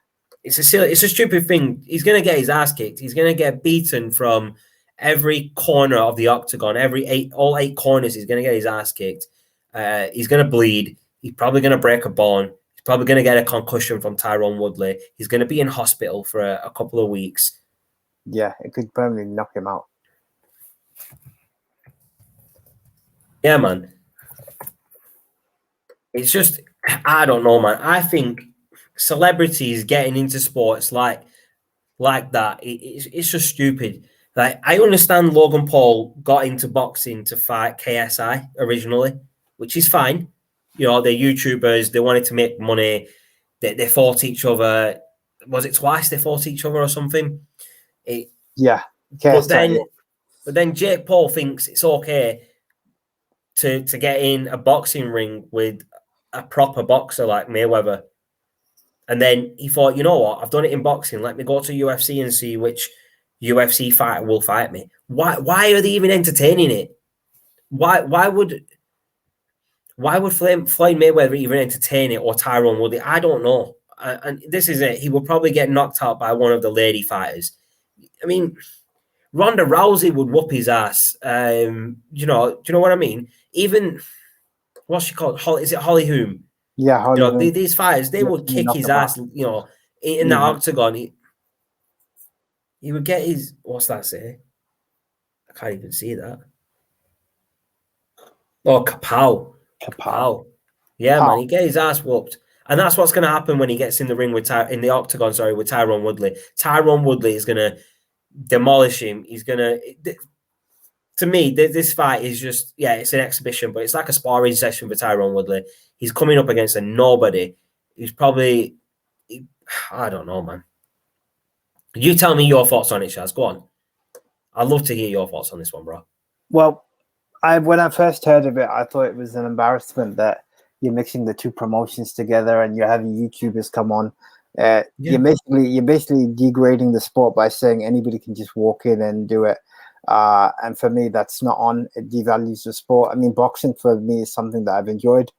It's a stupid thing. He's going to get his ass kicked. He's going to get beaten from every corner of the octagon, all eight corners. He's going to get his ass kicked. He's going to bleed. He's probably going to break a bone. He's probably going to get a concussion from Tyron Woodley. He's going to be in hospital for a couple of weeks. Yeah, it could permanently knock him out. Yeah, man. It's just, I don't know, man. I think celebrities getting into sports like that, it's just stupid. Like, I understand Logan Paul got into boxing to fight KSI originally, which is fine. You know, they're YouTubers. They wanted to make money. They fought each other. Was it twice they fought each other or something? Yeah. KSI, but then Jake Paul thinks it's okay to get in a boxing ring with a proper boxer like Mayweather. And then he thought, you know what? I've done it in boxing. Let me go to UFC and see which UFC fighter will fight me. Why are they even entertaining it? Why would Floyd Mayweather even entertain it, or Tyron Woodley? I don't know. And this is it. He will probably get knocked out by one of the lady fighters. I mean, Ronda Rousey would whoop his ass. Do you know what I mean? Even what's she called? Is it Holly Holm? Yeah, Holly Holm. These fighters, they would kick his ass. You know, in the octagon. He would get his, what's that say? I can't even see that. Oh, kapow. Yeah, man, he get his ass whooped. And that's what's going to happen when he gets in the ring with the octagon, with Tyron Woodley. Tyron Woodley is going to demolish him. He's going to, to me, this fight is just, it's an exhibition, but it's like a sparring session for Tyron Woodley. He's coming up against a nobody. He's probably, I don't know, man. You tell me your thoughts on it, Shaz. Go on. I'd love to hear your thoughts on this one, bro. Well, when I first heard of it, I thought it was an embarrassment that you're mixing the two promotions together and you're having YouTubers come on. You're basically degrading the sport by saying anybody can just walk in and do it. And for me, that's not on. It devalues the sport. I mean, boxing for me is something that I've enjoyed.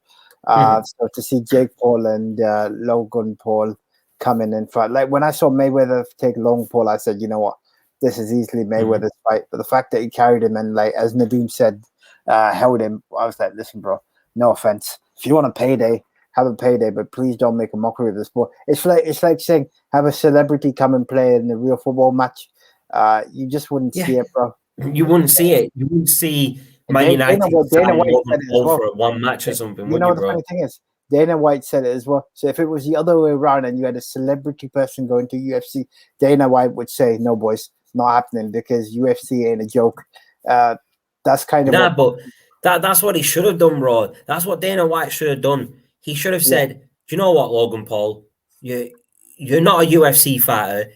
So to see Jake Paul and Logan Paul come in and fight, like when I saw Mayweather take Logan Paul, I said, you know what, this is easily Mayweather's fight. But the fact that he carried him and, like as Nadeem said, held him, I was like, listen, bro, no offense. If you want a payday, have a payday, but please don't make a mockery of the sport. It's like saying have a celebrity come and play in a real football match. You just wouldn't see it, bro. You wouldn't see it. You wouldn't see Man United Dana White said it as well. For one match or something. You know what the funny thing is? Dana White said it as well. So if it was the other way around and you had a celebrity person going to UFC, Dana White would say, "No, boys, not happening because UFC ain't a joke." That's kind of but that's what he should have done, bro. That's what Dana White should have done. He should have said, "Do you know what, Logan Paul? You're not a UFC fighter.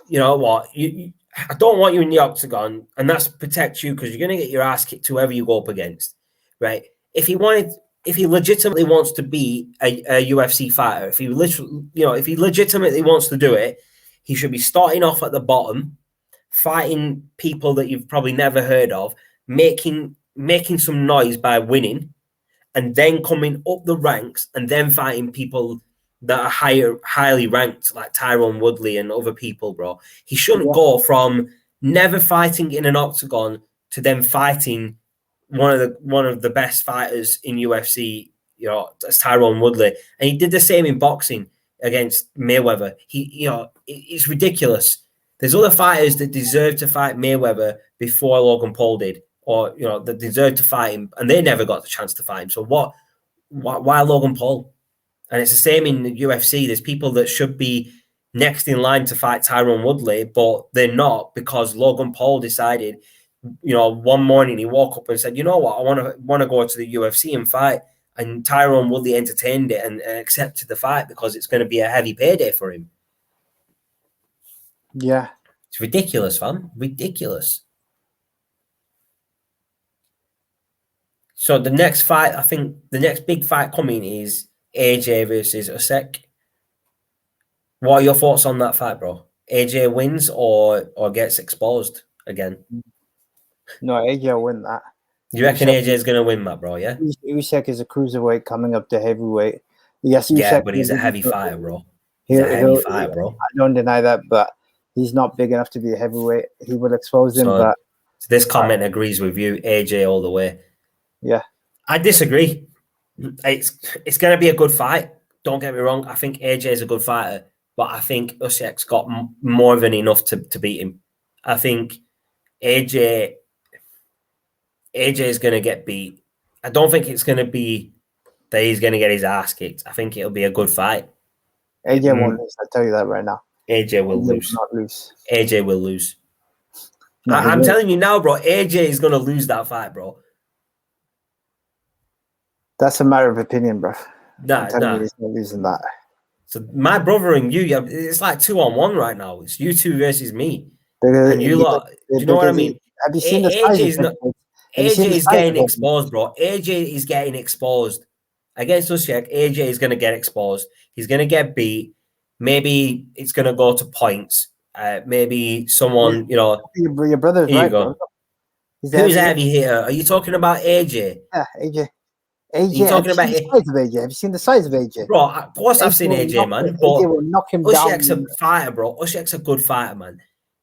You know what? I don't want you in the octagon, and that's to protect you because you're going to get your ass kicked whoever you go up against, right? If he legitimately wants to be a UFC fighter, if he legitimately wants to do it, he should be starting off at the bottom, fighting people that you've probably never heard of, making some noise by winning, and then coming up the ranks and then fighting people that are highly ranked, like Tyron Woodley and other people, bro. He shouldn't go from never fighting in an octagon to then fighting one of the best fighters in UFC, as Tyron Woodley. And he did the same in boxing against Mayweather. It's ridiculous. There's other fighters that deserve to fight Mayweather before Logan Paul did, or that deserve to fight him, and they never got the chance to fight him. So why Logan Paul? And it's the same in the UFC. There's people that should be next in line to fight Tyron Woodley, but they're not because Logan Paul decided, one morning he woke up and said, you know what, I want to go to the UFC and fight. And Tyron Woodley entertained it and accepted the fight because it's going to be a heavy payday for him. Yeah. It's ridiculous, fam. Ridiculous. So the next fight, I think the next big fight coming is AJ versus Usyk. What are your thoughts on that fight, bro? AJ wins or gets exposed again? No, AJ will win that. You reckon AJ is going to win that, bro? Yeah. Usyk is a cruiserweight coming up to heavyweight. Yes, Usyk, yeah, but he's a heavy fighter, bro. He's a heavy fighter, bro. I don't deny that, but he's not big enough to be a heavyweight. He would expose him, but this comment agrees with you, AJ, all the way. Yeah, I disagree. It's going to be a good fight. don't get me wrong. I think AJ is a good fighter, but I think Usyak's got more than enough to beat him. I think AJ is going to get beat. I don't think it's going to be that he's going to get his ass kicked. I think it'll be a good fight. AJ won't lose. I'll tell you that right now. AJ will lose. Not lose. AJ will lose. No, I'm telling you now, bro. AJ is going to lose that fight, bro. That's a matter of opinion, bro. Nah. He's not losing that. So my brother and you, it's like 2-on-1 right now. It's you two versus me. Because and you lot, do you know what I mean? Have you seen the size of AJ is getting exposed, bro. AJ is getting exposed. Against Usyk, AJ is going to get exposed. He's going to get beat. Maybe it's going to go to points. Maybe someone, your brother's here right. You go. Who's heavy hitter? Are you talking about AJ? Yeah, AJ. AJ. You're talking about the size of AJ. Have you seen the size of AJ? Bro, of course I've seen AJ, man. But AJ will knock him Usyk's down. a fighter, bro. Usyk's a good fighter, man.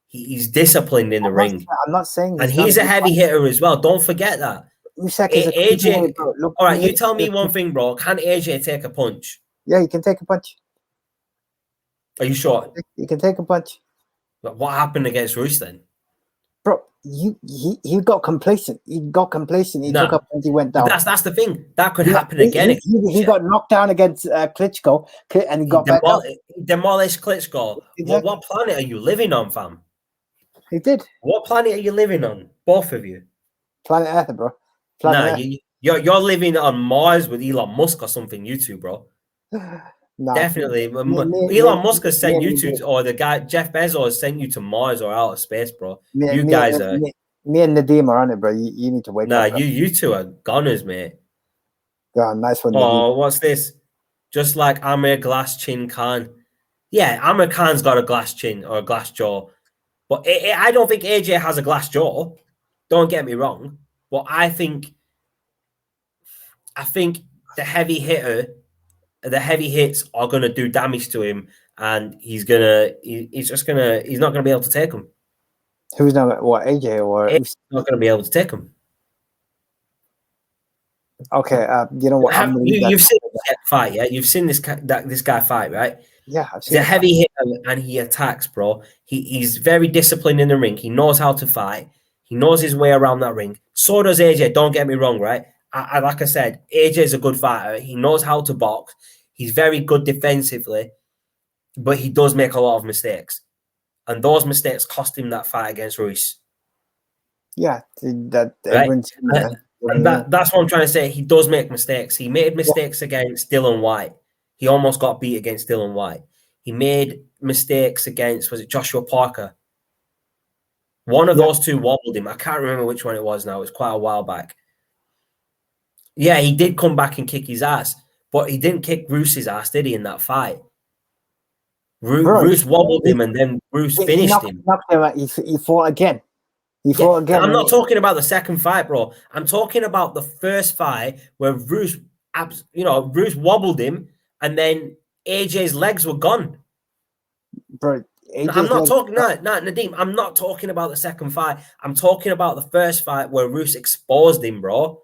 He's disciplined in the ring. I'm not saying, and he's a heavy hitter as well. Don't forget that. Usyk is AJ. All right, you tell me one thing, bro. Can AJ take a punch? Yeah, he can take a punch. Are you sure? He can take a punch. But what happened against Ruiz then? Bro, he got complacent. He took up and he went down. That's the thing. That could happen again. He got knocked down against Klitschko and he got back up. Demolished Klitschko. Exactly. What planet are you living on, fam? He did. What planet are you living on? Both of you. Planet Earth, bro. You're living on Mars with Elon Musk or something. You two, bro. Nah, definitely. Elon Musk has sent you to, or the guy Jeff Bezos has sent you to Mars or outer space, bro. Me and Nadeem are on it, bro. You need to wake up. Nah, you two are goners, mate. Yeah, nice one. Oh, what's this? Just like Amir Glass Chin Khan. Yeah, Amir Khan's got a glass chin or a glass jaw. But I don't think AJ has a glass jaw. Don't get me wrong. But I think the heavy hits are gonna do damage to him, and he's not gonna be able to take them. Who's not? What, AJ or? He's not gonna be able to take them. Okay, you know what? You've seen this fight, yeah? You've seen this guy fight, right? Yeah, He's a heavy hitter and he attacks, bro. He's very disciplined in the ring. He knows how to fight. He knows his way around that ring. So does AJ. Don't get me wrong, right? Like I said, AJ is a good fighter. He knows how to box. He's very good defensively, but he does make a lot of mistakes. And those mistakes cost him that fight against Ruiz. Yeah, right? That's what I'm trying to say. He does make mistakes. He made mistakes against Dillian Whyte. He almost got beat against Dillian Whyte. He made mistakes against, was it Joshua Parker? One of those two wobbled him. I can't remember which one it was now. It was quite a while back. Yeah, he did come back and kick his ass, but he didn't kick Roos's ass, did he, in that fight? Roos wobbled him and then Roos finished him. He fought again. I'm not talking about the second fight, bro. I'm talking about the first fight where Roos wobbled him and then AJ's legs were gone. Bro, Nadeem, I'm not talking about the second fight. I'm talking about the first fight where Roos exposed him, bro.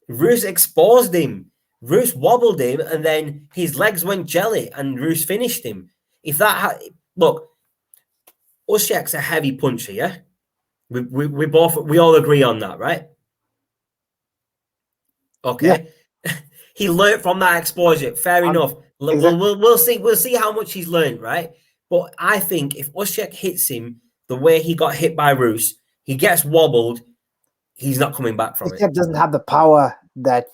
Roos exposed him. Roos wobbled him and then his legs went jelly and Roos finished him. Look, Usyak's a heavy puncher, yeah? We all agree on that, right? Okay. Yeah. He learned from that exposure. Fair enough. Exactly. We'll see how much he's learned, right? But I think if Usyk hits him the way he got hit by Roos, he gets wobbled, he's not coming back from it. Usyk doesn't have the power that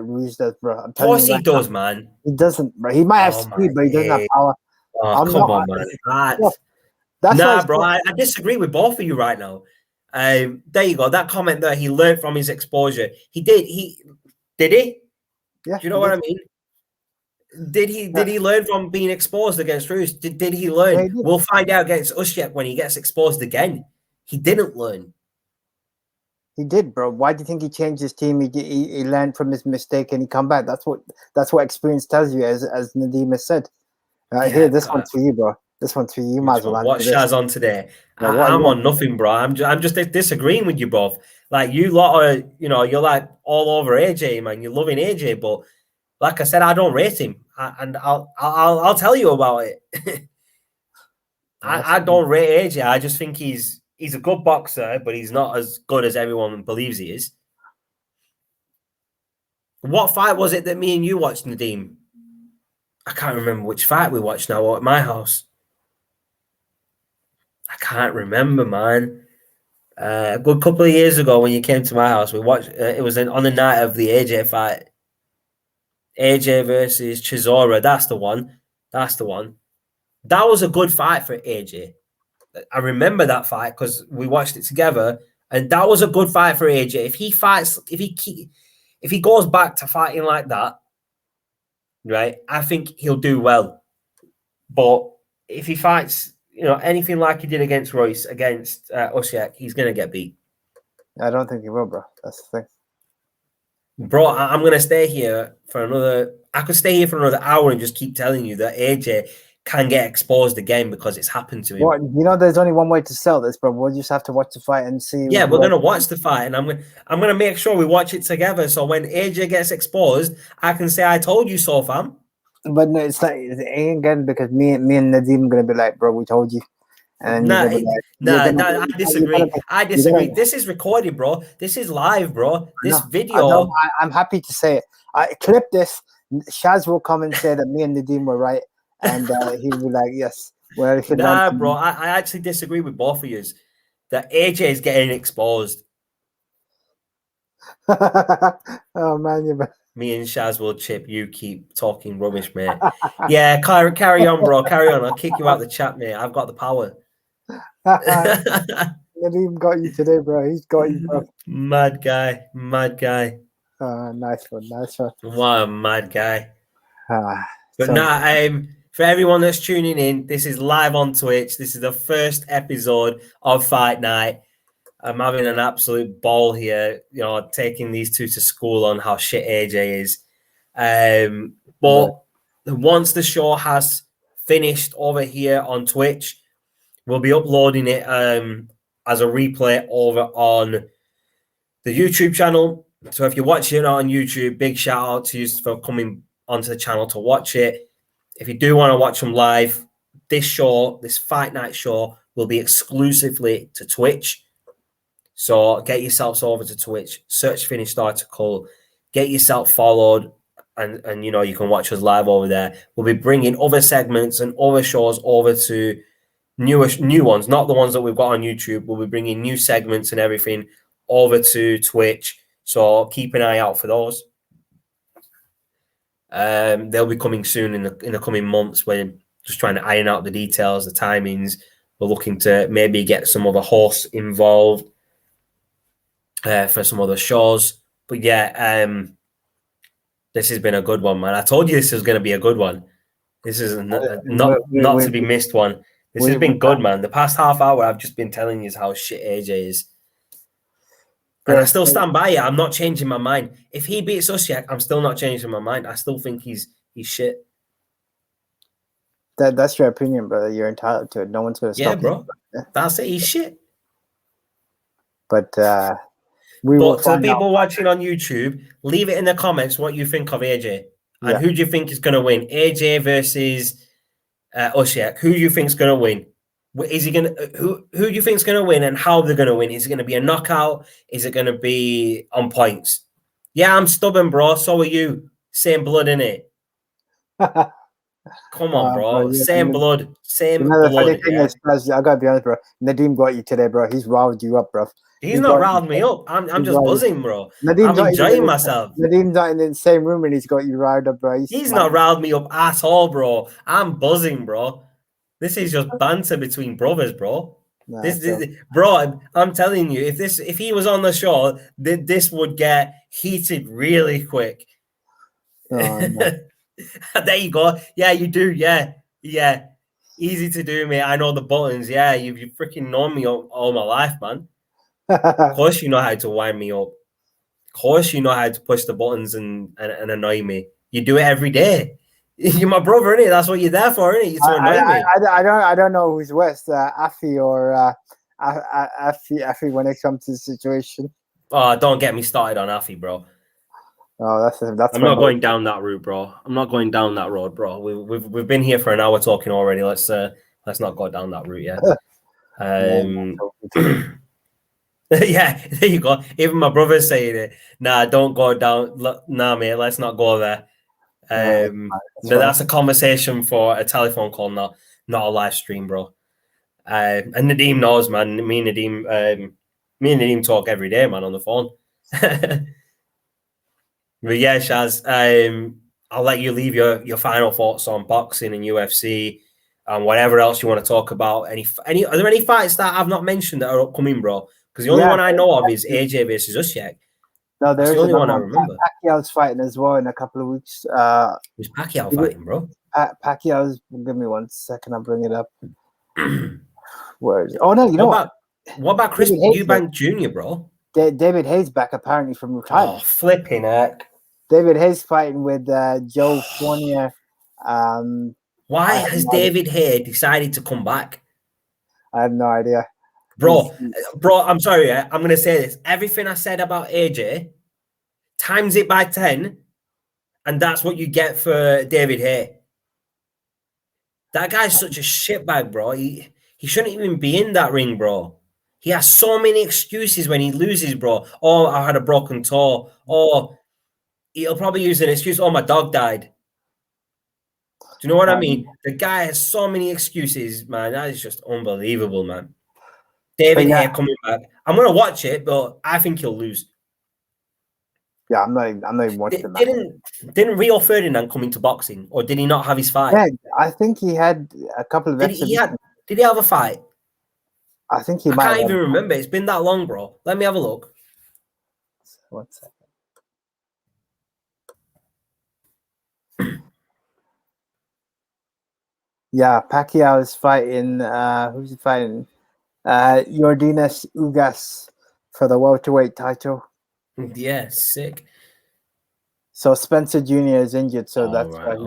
Roos does, bro. Of course he does, man. He doesn't, bro. He might have speed, but he doesn't have power. Come on, man. Bro, I disagree with both of you right now. There you go. That comment there, he learned from his exposure. He did. Did he? Yeah. Do you know what I mean? Did he learn from being exposed against Roos? Did he learn? Yeah, he did. We'll find out against Usyk when he gets exposed again. He didn't learn. He did, bro. Why do you think he changed his team? He learned from his mistake and he come back. That's what experience tells you, as Nadeem has said. Here, this one's for you, bro. This one's for you. Might as well. What Shaz on today? I'm on nothing, bro. I'm just disagreeing with you both. Like, you lot are, you're like all over AJ, man. You're loving AJ, but Like I said, I don't rate him, and I'll tell you about it. I don't rate AJ. I just think he's a good boxer, but he's not as good as everyone believes he is. What fight was it that me and you watched, Nadeem? I can't remember which fight we watched now at my house. I can't remember, man. A good couple of years ago when you came to my house, we watched. It was on the night of the AJ fight. AJ versus Chisora. That's the one. That's the one. That was a good fight for AJ. I remember that fight because we watched it together, and that was a good fight for AJ. If he fights, if he goes back to fighting like that, right, I think he'll do well. But if he fights, anything like he did against Royce, against Usyk, he's gonna get beat. I don't think he will, bro. That's the thing. Bro, I'm gonna stay here for another. I could stay here for another hour and just keep telling you that AJ can get exposed again because it's happened to him. Well, there's only one way to sell this, bro. We'll just have to watch the fight and see. Yeah, we're gonna watch the fight, and I'm gonna make sure we watch it together. So when AJ gets exposed, I can say I told you so, fam. But no, it ain't again because me and Nadeem are gonna be like, bro, we told you. And I disagree. I disagree. This is recorded, bro. This is live, bro. This video. I'm happy to say it. I clip this. Shaz will come and say that me and Nadeem were right, and he'll be like, yes. Well, bro. I actually disagree with both of you. That AJ is getting exposed. Oh man, me and Shaz will chip. You keep talking rubbish, mate. Yeah, carry on, bro. Carry on. I'll kick you out the chat, mate. I've got the power. Nadeem got you today, bro. He's got you, bro. Mad guy. Nice one. What a mad guy. For everyone that's tuning in, this is live on Twitch. This is the first episode of Fight Night. I'm having an absolute ball here, taking these two to school on how shit AJ is. But once the show has finished over here on Twitch, we'll be uploading it as a replay over on the YouTube channel. So if you're watching it on YouTube, big shout out to you for coming onto the channel to watch it. If you do want to watch them live, this Fight Night show, will be exclusively to Twitch. So get yourselves over to Twitch, search Finished Article, get yourself followed, and you can watch us live over there. We'll be bringing other segments and other shows over to new ones, not the ones that we've got on YouTube. We'll be bringing new segments and everything over to Twitch. So keep an eye out for those. They'll be coming soon in the coming months. We're just trying to iron out the details, the timings. We're looking to maybe get some other hosts involved for some other shows. But yeah, this has been a good one, man. I told you this was going to be a good one. This is not to be missed one. This has been good, man. The past half hour, I've just been telling you how shit AJ is. And I still stand by it. I'm not changing my mind. If he beats Usyk, I'm still not changing my mind. I still think he's shit. That's your opinion, brother. You're entitled to it. No one's going to stop you. Bro. That's it. He's shit. But to the people watching on YouTube, leave it in the comments what you think of AJ. And who do you think is going to win? AJ versus Usyk. Who do you think is going to win? Is he going to who do you think is going to win and how they're going to win? Is it going to be a knockout? Is it going to be on points? Yeah, I'm stubborn, bro. So are you. Same blood, innit? Come on, bro. Same blood. Same blood. The funny thing is, I gotta be honest, bro. Nadeem got you today, bro. He's riled you up, bro. He's not riled me up. I'm just buzzing, bro. I'm enjoying myself. Nadeem's not in the same room and he's got you riled up, bro. He's not riled me up at all, bro. I'm buzzing, bro. This is just banter between brothers, bro. Bro, I'm telling you, if he was on the show, this would get heated really quick. Oh, no. There you go. Yeah, you do. Yeah. Easy to do, mate. I know the buttons. Yeah, you've freaking known me all my life, man. Of course you know how to wind me up. Of course you know how to push the buttons and annoy me. You do it every day. You're my brother, innit? That's what you're there for, innit? You to annoy me. I don't know who's worse, Afi or Afi when it comes to the situation. Oh, don't get me started on Afi, bro. Oh, that's. I'm not going down that route, bro. I'm not going down that road, bro. We've been here for an hour talking already. Let's not go down that route yet. Yeah, there you go. Even my brother's saying it. Nah, don't go down. Nah, mate, let's not go there. That's a conversation for a telephone call, not a live stream, bro. And Nadeem knows, man. Me and Nadeem talk every day, man, on the phone. But yeah, Shaz, I'll let you leave your final thoughts on boxing and UFC and whatever else you want to talk about. Are there any fights that I've not mentioned that are upcoming, bro? Because the only one I know of is AJ versus Usyk. No, there's the only one I remember. Pacquiao's fighting as well in a couple of weeks. Who's Pacquiao fighting, bro? Pacquiao's. Give me 1 second. I'll bring it up. Where is it? Oh no, you know what? What about Chris Eubank Jr., bro? David Hayes back apparently from retirement. Oh, flipping heck! David Hayes fighting with Joe Fournier. Why has David Hayes decided to come back? I have no idea. Bro, I'm sorry. I'm going to say this. Everything I said about AJ, times it by 10, and that's what you get for David Hayes. That guy's such a shitbag, bro. He shouldn't even be in that ring, bro. He has so many excuses when he loses, bro. Oh, I had a broken toe. Oh, he'll probably use an excuse. Oh, my dog died. Do you know what I mean? The guy has so many excuses, man. That is just unbelievable, man. David Hayes coming back. I'm gonna watch it, but I think he'll lose. Yeah, I'm not even watching that. Didn't Rio Ferdinand come into boxing, or did he not have his fight? Yeah, I think he had a couple of. Did he have a fight? I think he might. I can't even remember. It's been that long, bro. Let me have a look. 1 second. Yeah, Pacquiao is fighting. Who's he fighting? Yordenis Ugas for the welterweight title. Yeah, sick. So Spencer Jr. is injured, so that's right.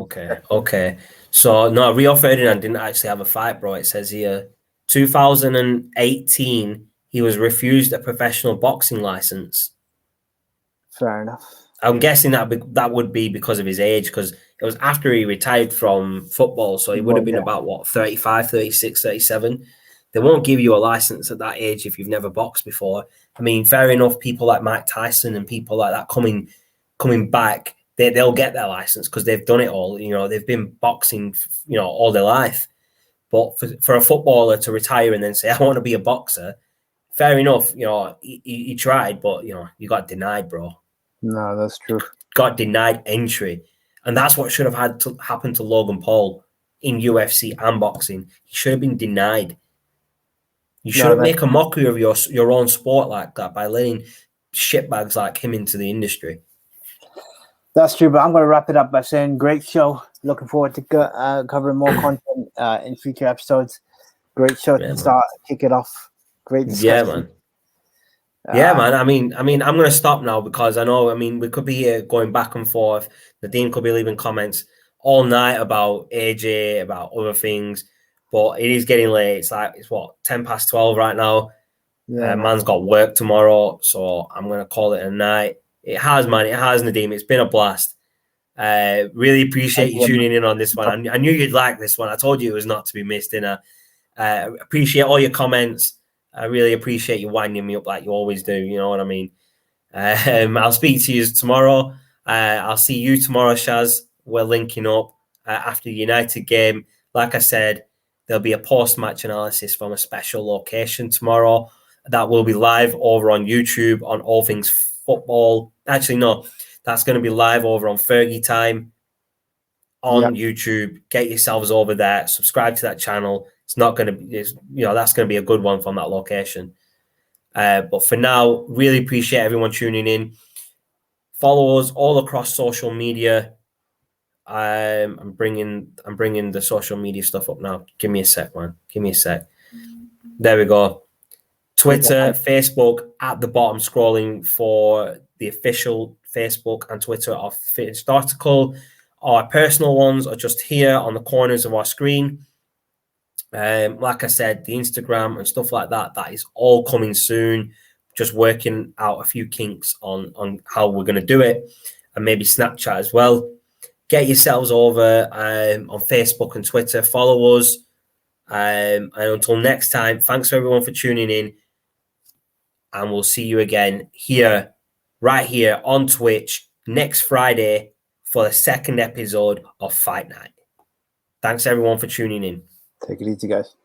Okay. So no, Rio Ferdinand didn't actually have a fight, bro. It says here, 2018, he was refused a professional boxing license. Fair enough. I'm guessing that would be because of his age, because it was after he retired from football, so he would have been about, what, 35, 36, 37. They won't give you a license at that age if you've never boxed before. I mean, fair enough, people like Mike Tyson and people like that coming back, they'll get their license because they've done it all. You know, they've been boxing, all their life. But for a footballer to retire and then say, I want to be a boxer, fair enough. He tried, but, you got denied, bro. No, that's true. Got denied entry. And that's what should have had to happen to Logan Paul in UFC and boxing. He should have been denied. You shouldn't make a mockery of your own sport like that by letting shitbags like him into the industry. That's true, but I'm going to wrap it up by saying great show. Looking forward to covering more content in future episodes. Great show to kick it off. Great discussion. Yeah, man. Yeah, man. I mean, I'm going to stop now because I know, we could be here going back and forth. Nadeem could be leaving comments all night about AJ, about other things, but it is getting late. It's what, 10 past 12 right now. Yeah, man's got work tomorrow, so I'm going to call it a night. It has, man. It has, Nadeem. It's been a blast. Really appreciate you tuning in on this one. I knew you'd like this one. I told you it was not to be missed. Appreciate all your comments. I really appreciate you winding me up like you always do. You know what I mean? I'll speak to you tomorrow. I'll see you tomorrow, Shaz. We're linking up after the United game. Like I said, there'll be a post-match analysis from a special location tomorrow that will be live over on YouTube on All Things Football. Actually, no, that's going to be live over on Fergie Time on YouTube. Get yourselves over there. Subscribe to that channel. It's not going to be, that's going to be a good one from that location. But for now, really appreciate everyone tuning in. Follow us all across social media. I'm bringing the social media stuff up now. Give me a sec, man. Give me a sec. There we go. Twitter, Facebook at the bottom, scrolling for the official Facebook and Twitter of Finished Article. Our personal ones are just here on the corners of our screen. Like I said, the Instagram and stuff like that is all coming soon. Just working out a few kinks on how we're going to do it. and maybe Snapchat as well. Get yourselves over on Facebook and Twitter. Follow us. And until next time, thanks everyone for tuning in. And we'll see you again here, right here on Twitch next Friday for the second episode of Fight Night. Thanks everyone for tuning in. Take it easy, guys.